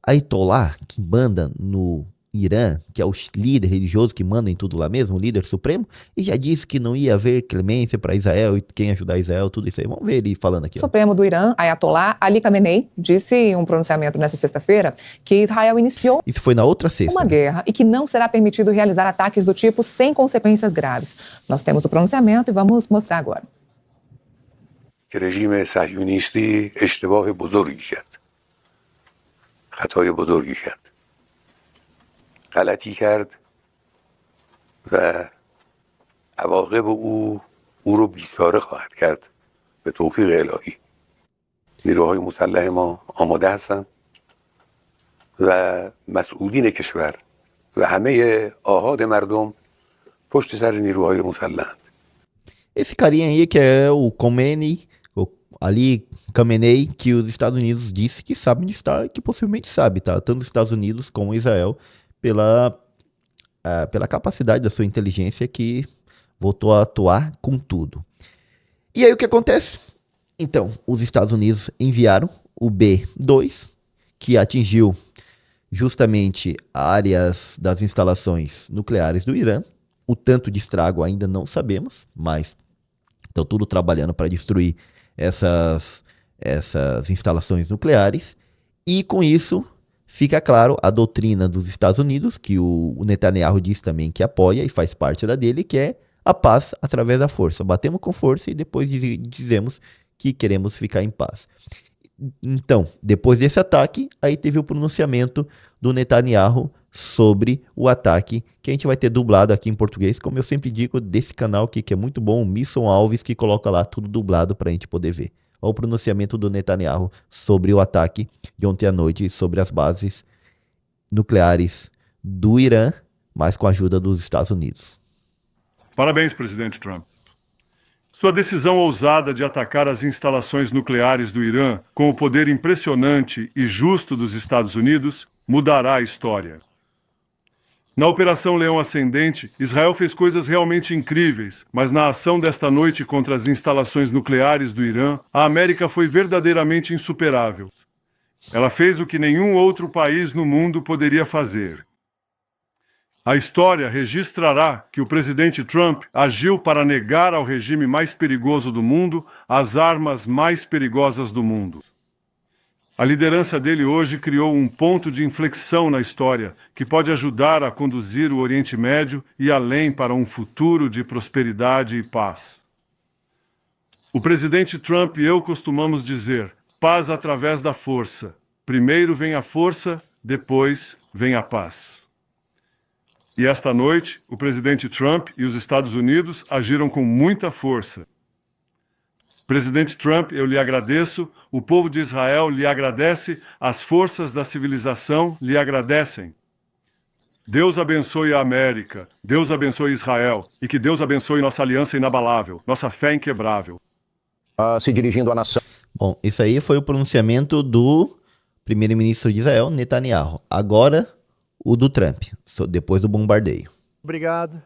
A: Ayatollah, que manda no Irã, que é o líder religioso que manda em tudo lá mesmo, o líder supremo, e já disse que não ia haver clemência para Israel e quem ajudar Israel, tudo isso aí. Vamos ver ele falando aqui.
P: O Supremo do Irã, Ayatollah Ali Khamenei, disse em um pronunciamento nesta sexta-feira que Israel iniciou
A: isso foi na outra sexta,
P: uma guerra e que não será permitido realizar ataques do tipo sem consequências graves. Nós temos o pronunciamento e vamos mostrar agora.
Q: که رژیم صهیونیستی اشتباه بزرگی کرد. خطای بزرگی کرد. غلطی کرد و عواقب او رو بیچاره خواهد کرد به توفیق الهی. نیروهای مسلح ما آماده هستند و مسئولین کشور و همه آحاد مردم پشت سر نیروهای مسلح.
A: Esse carinha aí que é o Khomeini, Ali Khamenei, que os Estados Unidos disse que sabe onde está e que possivelmente sabe, tá? Tanto os Estados Unidos como Israel, pela capacidade da sua inteligência que voltou a atuar com tudo. E aí o que acontece? Então, os Estados Unidos enviaram o B-2, que atingiu justamente áreas das instalações nucleares do Irã. O tanto de estrago ainda não sabemos, mas estão tudo trabalhando para destruir essas instalações nucleares, e com isso fica claro a doutrina dos Estados Unidos, que o Netanyahu diz também que apoia e faz parte da dele, que é a paz através da força. Batemos com força e depois dizemos que queremos ficar em paz. Então, depois desse ataque, aí teve o pronunciamento do Netanyahu sobre o ataque, que a gente vai ter dublado aqui em português, como eu sempre digo, desse canal aqui, que é muito bom, o Misson Alves, que coloca lá tudo dublado pra gente poder ver. Olha o pronunciamento do Netanyahu sobre o ataque de ontem à noite, sobre as bases nucleares do Irã, mas com a ajuda dos Estados Unidos.
H: Parabéns, presidente Trump. Sua decisão ousada de atacar as instalações nucleares do Irã com o poder impressionante e justo dos Estados Unidos mudará a história. Na Operação Leão Ascendente, Israel fez coisas realmente incríveis, mas na ação desta noite contra as instalações nucleares do Irã, a América foi verdadeiramente insuperável. Ela fez o que nenhum outro país no mundo poderia fazer. A história registrará que o presidente Trump agiu para negar ao regime mais perigoso do mundo as armas mais perigosas do mundo. A liderança dele hoje criou um ponto de inflexão na história que pode ajudar a conduzir o Oriente Médio e além para um futuro de prosperidade e paz. O presidente Trump e eu costumamos dizer: paz através da força. Primeiro vem a força, depois vem a paz. E esta noite, o presidente Trump e os Estados Unidos agiram com muita força. Presidente Trump, eu lhe agradeço, o povo de Israel lhe agradece, as forças da civilização lhe agradecem. Deus abençoe a América, Deus abençoe Israel, e que Deus abençoe nossa aliança inabalável, nossa fé inquebrável.
A: Se dirigindo à nação. Bom, isso aí foi o pronunciamento do primeiro-ministro de Israel, Netanyahu. Agora, o do Trump, depois do bombardeio.
K: Obrigado.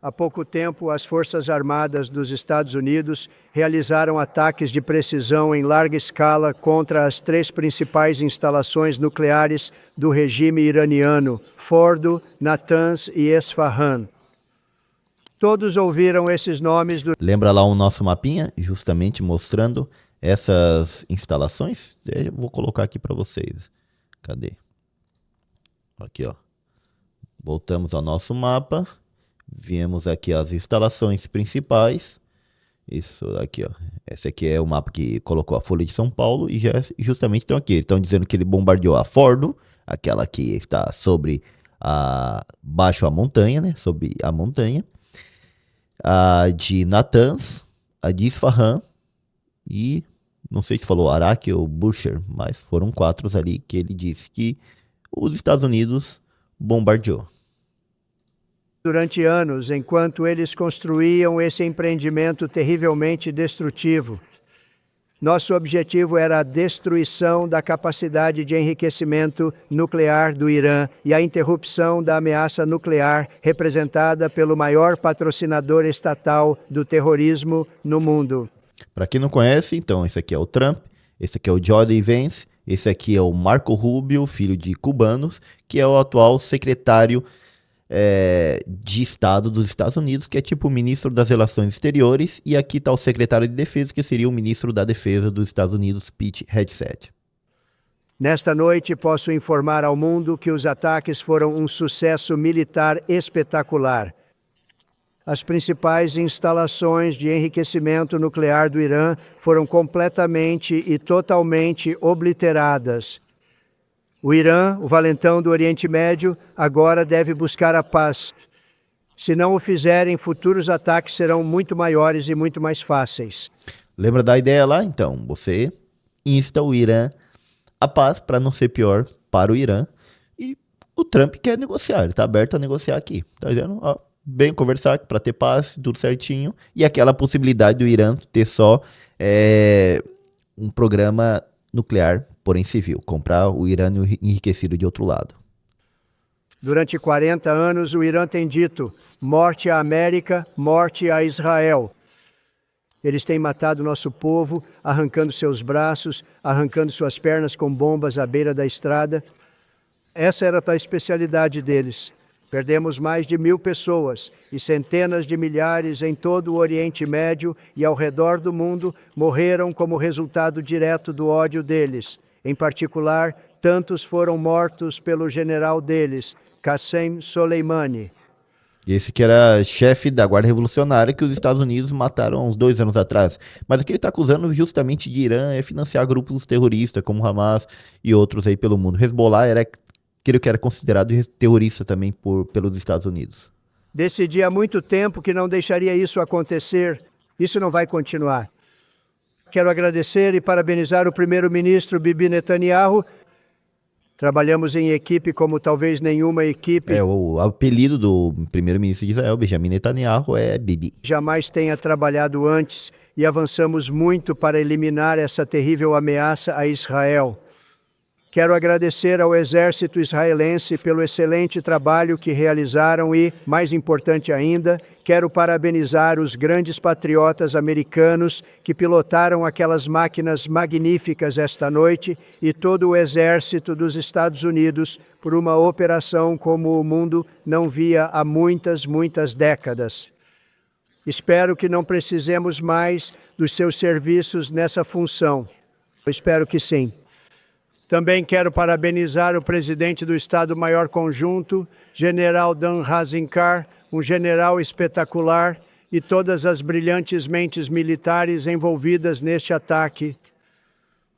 K: Há pouco tempo, as Forças Armadas dos Estados Unidos realizaram ataques de precisão em larga escala contra as 3 principais instalações nucleares do regime iraniano, Fordo, Natanz e Esfahan. Todos ouviram esses nomes do...
A: Lembra lá o nosso mapinha, justamente mostrando essas instalações? Eu vou colocar aqui para vocês. Cadê? Aqui, ó. Voltamos ao nosso mapa. Viemos aqui as instalações principais. Isso aqui, ó. Esse aqui é o mapa que colocou a Folha de São Paulo. E já justamente estão aqui. Estão dizendo que ele bombardeou a Fordo, aquela que está sobre baixo a montanha, né? Sobre a montanha. a de Natanz, a de Isfahan e não sei se falou Arak ou Bushehr, mas foram 4 ali que ele disse que os Estados Unidos bombardeou.
E: Durante anos, enquanto eles construíam esse empreendimento terrivelmente destrutivo, nosso objetivo era a destruição da capacidade de enriquecimento nuclear do Irã e a interrupção da ameaça nuclear representada pelo maior patrocinador estatal do terrorismo no mundo.
A: Para quem não conhece, então, esse aqui é o Trump, esse aqui é o J.D. Vance, esse aqui é o Marco Rubio, filho de cubanos, que é o atual secretário de Estado dos Estados Unidos, que é tipo o ministro das Relações Exteriores, e aqui está o secretário de Defesa, que seria o ministro da Defesa dos Estados Unidos, Pete Hegseth.
E: Nesta noite, posso informar ao mundo que os ataques foram um sucesso militar espetacular. As principais instalações de enriquecimento nuclear do Irã foram completamente e totalmente obliteradas. O Irã, o valentão do Oriente Médio, agora deve buscar a paz. Se não o fizerem, futuros ataques serão muito maiores e muito mais fáceis.
A: Lembra da ideia lá? Então, você insta o Irã a paz para não ser pior para o Irã. E o Trump quer negociar, ele está aberto a negociar aqui. Tá dizendo, ó, bem conversar para ter paz, tudo certinho. E aquela possibilidade do Irã ter só um programa nuclear, porém civil, comprar o urânio enriquecido de outro lado.
E: Durante 40 anos, o Irã tem dito: morte à América, morte a Israel. Eles têm matado nosso povo, arrancando seus braços, arrancando suas pernas com bombas à beira da estrada. Essa era a especialidade deles. Perdemos mais de 1.000 pessoas e centenas de milhares em todo o Oriente Médio e ao redor do mundo morreram como resultado direto do ódio deles. Em particular, tantos foram mortos pelo general deles, Qassem Soleimani.
A: Esse que era chefe da Guarda Revolucionária que os Estados Unidos mataram há uns 2 anos atrás. Mas o que ele está acusando justamente de Irã é financiar grupos terroristas como Hamas e outros aí pelo mundo. Hezbollah era aquele que era considerado terrorista também pelos Estados Unidos.
E: Decidi há muito tempo que não deixaria isso acontecer. Isso não vai continuar. Quero agradecer e parabenizar o primeiro-ministro Bibi Netanyahu. Trabalhamos em equipe como talvez nenhuma equipe
A: o apelido do primeiro-ministro de Israel, Benjamin Netanyahu, é Bibi.
E: Jamais tenha trabalhado antes e avançamos muito para eliminar essa terrível ameaça a Israel. Quero agradecer ao exército israelense pelo excelente trabalho que realizaram e, mais importante ainda, quero parabenizar os grandes patriotas americanos que pilotaram aquelas máquinas magníficas esta noite e todo o exército dos Estados Unidos por uma operação como o mundo não via há muitas, muitas décadas. Espero que não precisemos mais dos seus serviços nessa função. Eu espero que sim. Também quero parabenizar o presidente do Estado-Maior Conjunto, General Dan Hazinkar, um general espetacular, e todas as brilhantes mentes militares envolvidas neste ataque.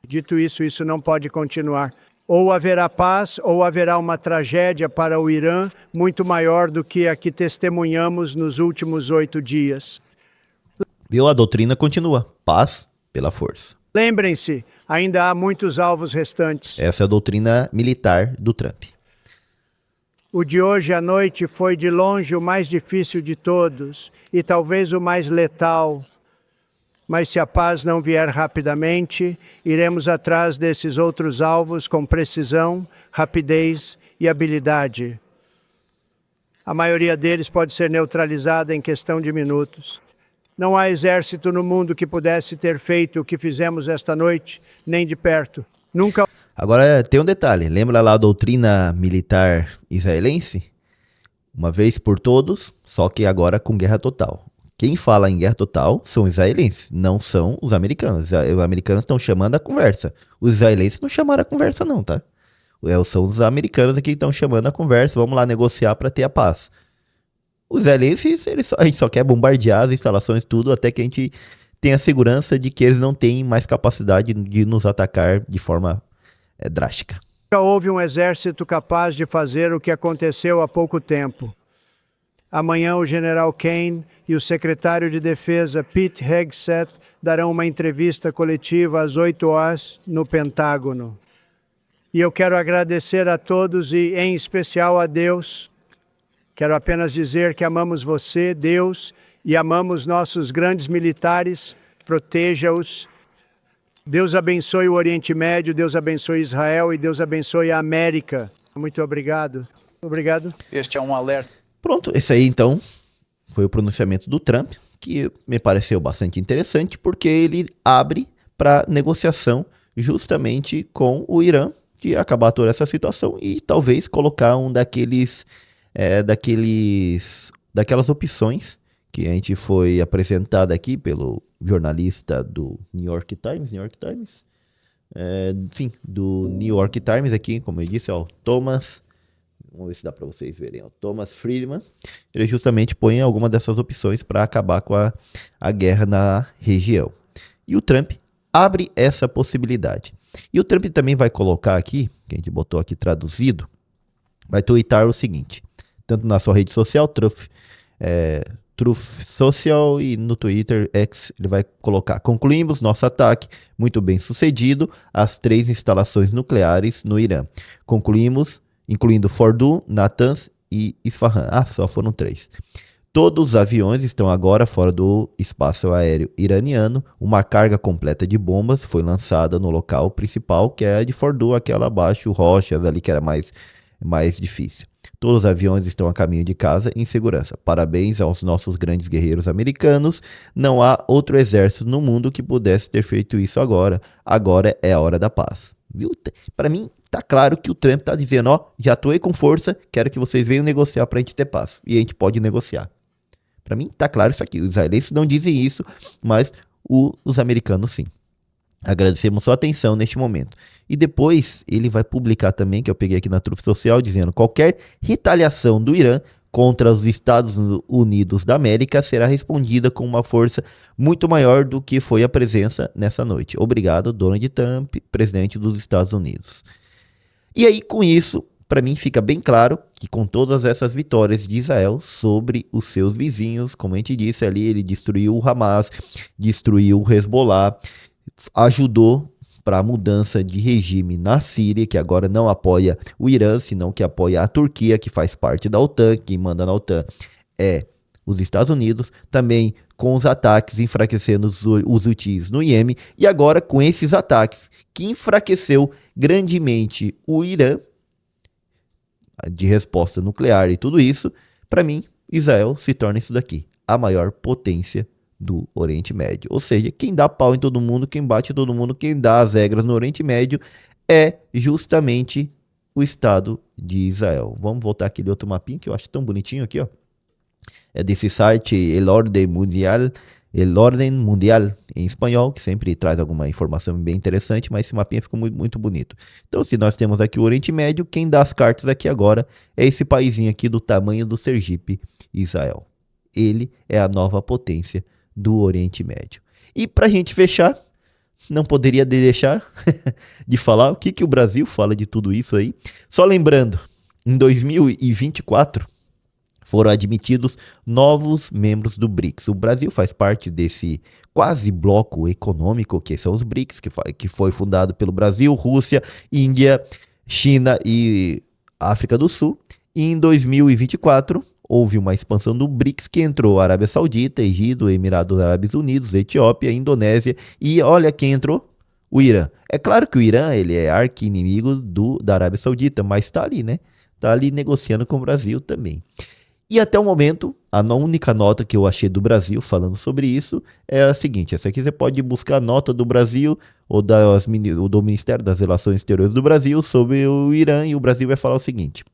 E: Dito isso, isso não pode continuar. Ou haverá paz, ou haverá uma tragédia para o Irã muito maior do que a que testemunhamos nos últimos 8 dias.
A: Viu? A doutrina continua. Paz pela força.
E: Lembrem-se, ainda há muitos alvos restantes.
A: Essa é a doutrina militar do Trump.
E: O de hoje à noite foi de longe o mais difícil de todos e talvez o mais letal. Mas se a paz não vier rapidamente, iremos atrás desses outros alvos com precisão, rapidez e habilidade. A maioria deles pode ser neutralizada em questão de minutos. Não há exército no mundo que pudesse ter feito o que fizemos esta noite, nem de perto. Nunca.
A: Agora tem um detalhe, lembra lá a doutrina militar israelense? Uma vez por todos, só que agora com guerra total. Quem fala em guerra total são os israelenses, não são os americanos. Os americanos estão chamando a conversa. Os israelenses não chamaram a conversa não, tá? São os americanos aqui que estão chamando a conversa, vamos lá negociar para ter a paz. Os israelenses, a gente só quer bombardear as instalações, tudo, até que a gente tenha segurança de que eles não têm mais capacidade de nos atacar de forma drástica.
E: Nunca houve um exército capaz de fazer o que aconteceu há pouco tempo. Amanhã o general Kane e o secretário de Defesa Pete Hegseth darão uma entrevista coletiva às 8 horas no Pentágono. E eu quero agradecer a todos e, em especial, a Deus. Quero apenas dizer que amamos você, Deus, e amamos nossos grandes militares. Proteja-os. Deus abençoe o Oriente Médio, Deus abençoe Israel e Deus abençoe a América. Muito obrigado. Obrigado.
R: Este é um alerta.
A: Pronto, esse aí então foi o pronunciamento do Trump, que me pareceu bastante interessante, porque ele abre para negociação justamente com o Irã, de acabar toda essa situação e talvez colocar um daquelas opções que a gente foi apresentada aqui pelo jornalista do New York Times, do New York Times aqui, como eu disse, ó, Thomas, vamos ver se dá para vocês verem, ó, Thomas Friedman, ele justamente põe alguma dessas opções para acabar com a guerra na região. E o Trump abre essa possibilidade. E o Trump também vai colocar aqui, que a gente botou aqui traduzido, vai tweetar o seguinte, tanto na sua rede social, Truth Social, e no Twitter X, ele vai colocar: concluímos nosso ataque muito bem sucedido às 3 instalações nucleares no Irã. Concluímos, incluindo Fordow, Natanz e Isfahan. Só foram 3. Todos os aviões estão agora fora do espaço aéreo iraniano. Uma carga completa de bombas foi lançada no local principal, que é a de Fordow, aquela abaixo, rochas ali, que era mais difícil. Todos os aviões estão a caminho de casa em segurança. Parabéns aos nossos grandes guerreiros americanos. Não há outro exército no mundo que pudesse ter feito isso agora. Agora é a hora da paz. Viu? Para mim, tá claro que o Trump tá dizendo, ó, já atuei com força, quero que vocês venham negociar pra gente ter paz. E a gente pode negociar. Para mim, tá claro isso aqui. Os israelenses não dizem isso, mas os americanos sim. Agradecemos sua atenção neste momento. E depois ele vai publicar também, que eu peguei aqui na Truth Social, dizendo: qualquer retaliação do Irã contra os Estados Unidos da América será respondida com uma força muito maior do que foi a presença nessa noite. Obrigado, Donald Trump, presidente dos Estados Unidos. E aí, com isso, para mim fica bem claro que com todas essas vitórias de Israel sobre os seus vizinhos, como a gente disse ali, ele destruiu o Hamas, destruiu o Hezbollah, ajudou para a mudança de regime na Síria, que agora não apoia o Irã, senão que apoia a Turquia, que faz parte da OTAN. Quem manda na OTAN é os Estados Unidos, também com os ataques enfraquecendo os Houthis no Iêmen, e agora com esses ataques que enfraqueceu grandemente o Irã, de resposta nuclear e tudo isso, para mim, Israel se torna isso daqui, a maior potência do Oriente Médio. Ou seja, quem dá pau em todo mundo, quem bate em todo mundo, quem dá as regras no Oriente Médio é justamente o Estado de Israel. Vamos voltar aquele outro mapinha que eu acho tão bonitinho aqui, ó. É desse site El Orden Mundial em espanhol, que sempre traz alguma informação bem interessante, mas esse mapinha ficou muito, muito bonito. Então, se nós temos aqui o Oriente Médio, quem dá as cartas aqui agora é esse paizinho aqui do tamanho do Sergipe, Israel. Ele é a nova potência do Oriente Médio. E pra gente fechar, não poderia deixar de falar o que o Brasil fala de tudo isso aí. Só lembrando, em 2024 foram admitidos novos membros do BRICS. O Brasil faz parte desse quase bloco econômico que são os BRICS, que foi fundado pelo Brasil, Rússia, Índia, China e África do Sul. E em 2024 houve uma expansão do BRICS que entrou a Arábia Saudita, Egito, Emirados Árabes Unidos, Etiópia, Indonésia e olha quem entrou, o Irã. É claro que o Irã ele é arqui-inimigo da Arábia Saudita, mas está ali, né? Está ali negociando com o Brasil também. E até o momento, a única nota que eu achei do Brasil falando sobre isso é a seguinte: essa aqui você pode buscar a nota do Brasil ou do Ministério das Relações Exteriores do Brasil sobre o Irã, e o Brasil vai falar o seguinte: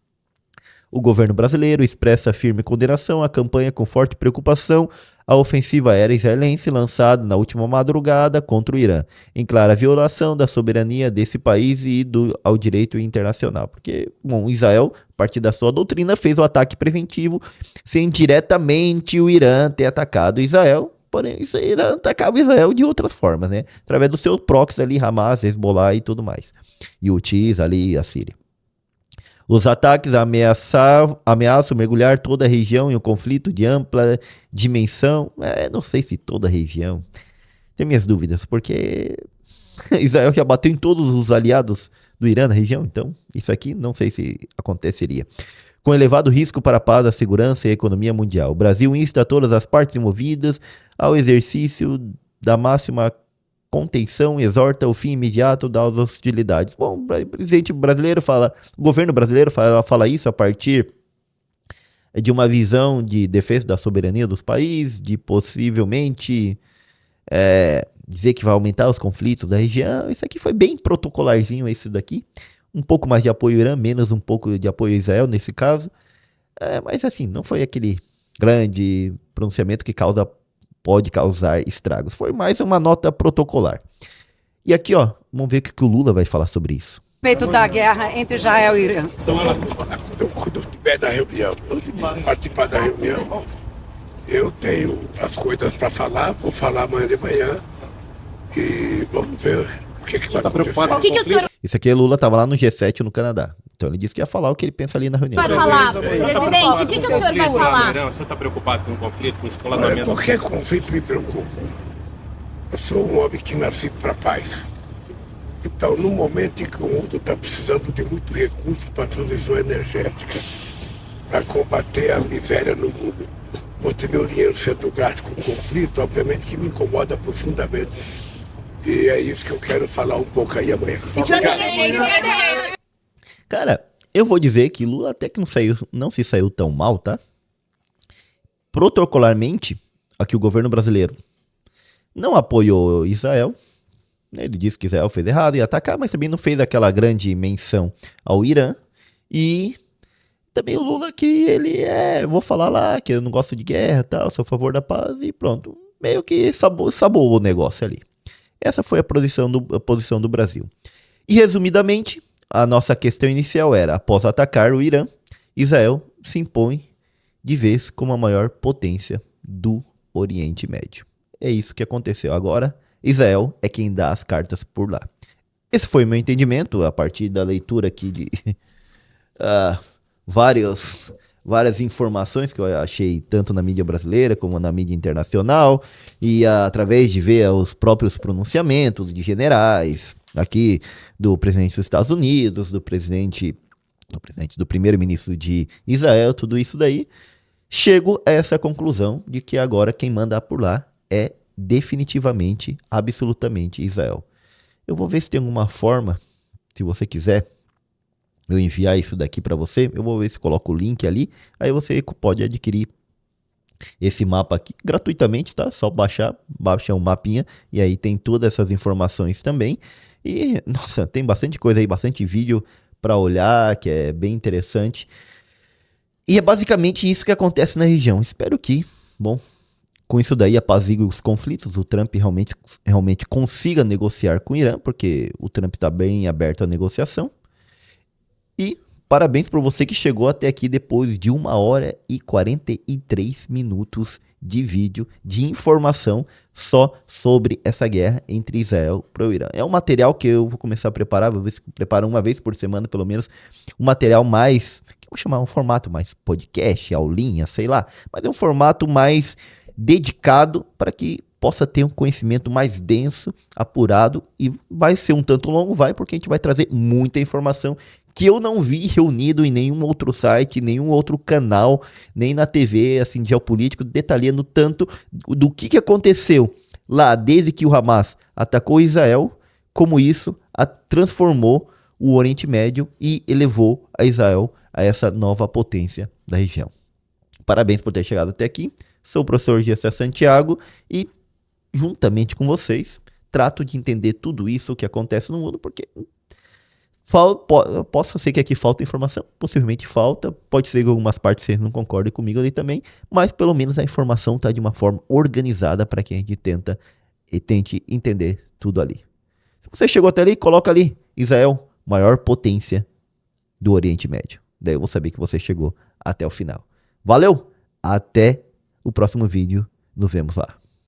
A: o governo brasileiro expressa firme condenação à campanha com forte preocupação a ofensiva aérea israelense lançada na última madrugada contra o Irã, em clara violação da soberania desse país e ao direito internacional. Porque, bom, Israel, a partir da sua doutrina, fez o ataque preventivo sem diretamente o Irã ter atacado Israel, porém o Irã atacava Israel de outras formas, né? Através dos seus proxies ali, Hamas, Hezbollah e tudo mais. E Houthis ali, a Síria. Os ataques ameaçam mergulhar toda a região em um conflito de ampla dimensão. Não sei se toda a região. Tenho minhas dúvidas, porque Israel já bateu em todos os aliados do Irã na região, então isso aqui não sei se aconteceria. Com elevado risco para a paz, a segurança e a economia mundial, o Brasil insta todas as partes envolvidas ao exercício da máxima contenção e exorta o fim imediato das hostilidades. Bom, o presidente brasileiro o governo brasileiro fala isso a partir de uma visão de defesa da soberania dos países, de possivelmente dizer que vai aumentar os conflitos da região. Isso aqui foi bem protocolarzinho, isso daqui. Um pouco mais de apoio ao Irã, menos um pouco de apoio a Israel nesse caso. Mas assim, não foi aquele grande pronunciamento que pode causar estragos. Foi mais uma nota protocolar. E aqui, ó, vamos ver o que o Lula vai falar sobre isso.
R: Respeito da guerra entre Israel e Irã.
S: Quando eu estiver na reunião, antes de participar da reunião, eu tenho as coisas para falar, vou falar amanhã de manhã e vamos ver o que vai acontecer.
A: Isso aqui, Lula estava lá no G7 no Canadá. Então ele disse que ia falar o que ele pensa ali na reunião.
R: Vai falar, presidente, o que o senhor vai falar?
S: Você está preocupado com o conflito, com o escolamento? Qualquer conflito me preocupa. Eu sou um homem que nasci para paz. Então, no momento em que o mundo está precisando de muito recurso para a transição energética, para combater a miséria no mundo, você vê o dinheiro sendo gasto com conflito, obviamente que me incomoda profundamente. E é isso que eu quero falar um pouco aí amanhã.
A: Cara, eu vou dizer que Lula até que não se saiu tão mal, tá? Protocolarmente, aqui o governo brasileiro não apoiou Israel. Ele disse que Israel fez errado e ia atacar, mas também não fez aquela grande menção ao Irã. E também o Lula que vou falar lá, que eu não gosto de guerra e tal, sou a favor da paz e pronto. Meio que sabou o negócio ali. Essa foi a posição do Brasil. E resumidamente, a nossa questão inicial era, após atacar o Irã, Israel se impõe de vez como a maior potência do Oriente Médio. É isso que aconteceu. Agora, Israel é quem dá as cartas por lá. Esse foi o meu entendimento, a partir da leitura aqui de várias informações que eu achei tanto na mídia brasileira como na mídia internacional, e através de ver os próprios pronunciamentos de generais, aqui do presidente dos Estados Unidos, do primeiro-ministro de Israel, tudo isso daí, chego a essa conclusão de que agora quem manda por lá é definitivamente, absolutamente Israel. Eu vou ver se tem alguma forma, se você quiser, eu enviar isso daqui para você, eu vou ver se coloco o link ali, aí você pode adquirir esse mapa aqui gratuitamente, tá? Só baixa um mapinha e aí tem todas essas informações também. E, nossa, tem bastante coisa aí, bastante vídeo para olhar, que é bem interessante. E é basicamente isso que acontece na região. Espero que, bom, com isso daí apazigue os conflitos, o Trump realmente consiga negociar com o Irã, porque o Trump está bem aberto à negociação. E parabéns para você que chegou até aqui depois de 1 hora e 43 minutos de vídeo, de informação só sobre essa guerra entre Israel e o Irã. É um material que eu vou começar a preparar, vou ver se preparo uma vez por semana pelo menos, um material mais, que eu vou chamar um formato mais podcast, aulinha, sei lá, mas é um formato mais dedicado para que possa ter um conhecimento mais denso, apurado, e vai ser um tanto longo, porque a gente vai trazer muita informação que eu não vi reunido em nenhum outro site, nenhum outro canal, nem na TV, assim, geopolítico, detalhando tanto do que aconteceu lá desde que o Hamas atacou Israel, como isso transformou o Oriente Médio e elevou a Israel a essa nova potência da região. Parabéns por ter chegado até aqui. Sou o professor Gessé Santiago e, juntamente com vocês, trato de entender tudo isso que acontece no mundo, porque posso ser que aqui falta informação, possivelmente falta, pode ser que algumas partes vocês não concordem comigo ali também, mas pelo menos a informação está de uma forma organizada para que a gente tente entender tudo ali. Se você chegou até ali, coloca ali, Israel, maior potência do Oriente Médio. Daí eu vou saber que você chegou até o final. Valeu, até o próximo vídeo, nos vemos lá.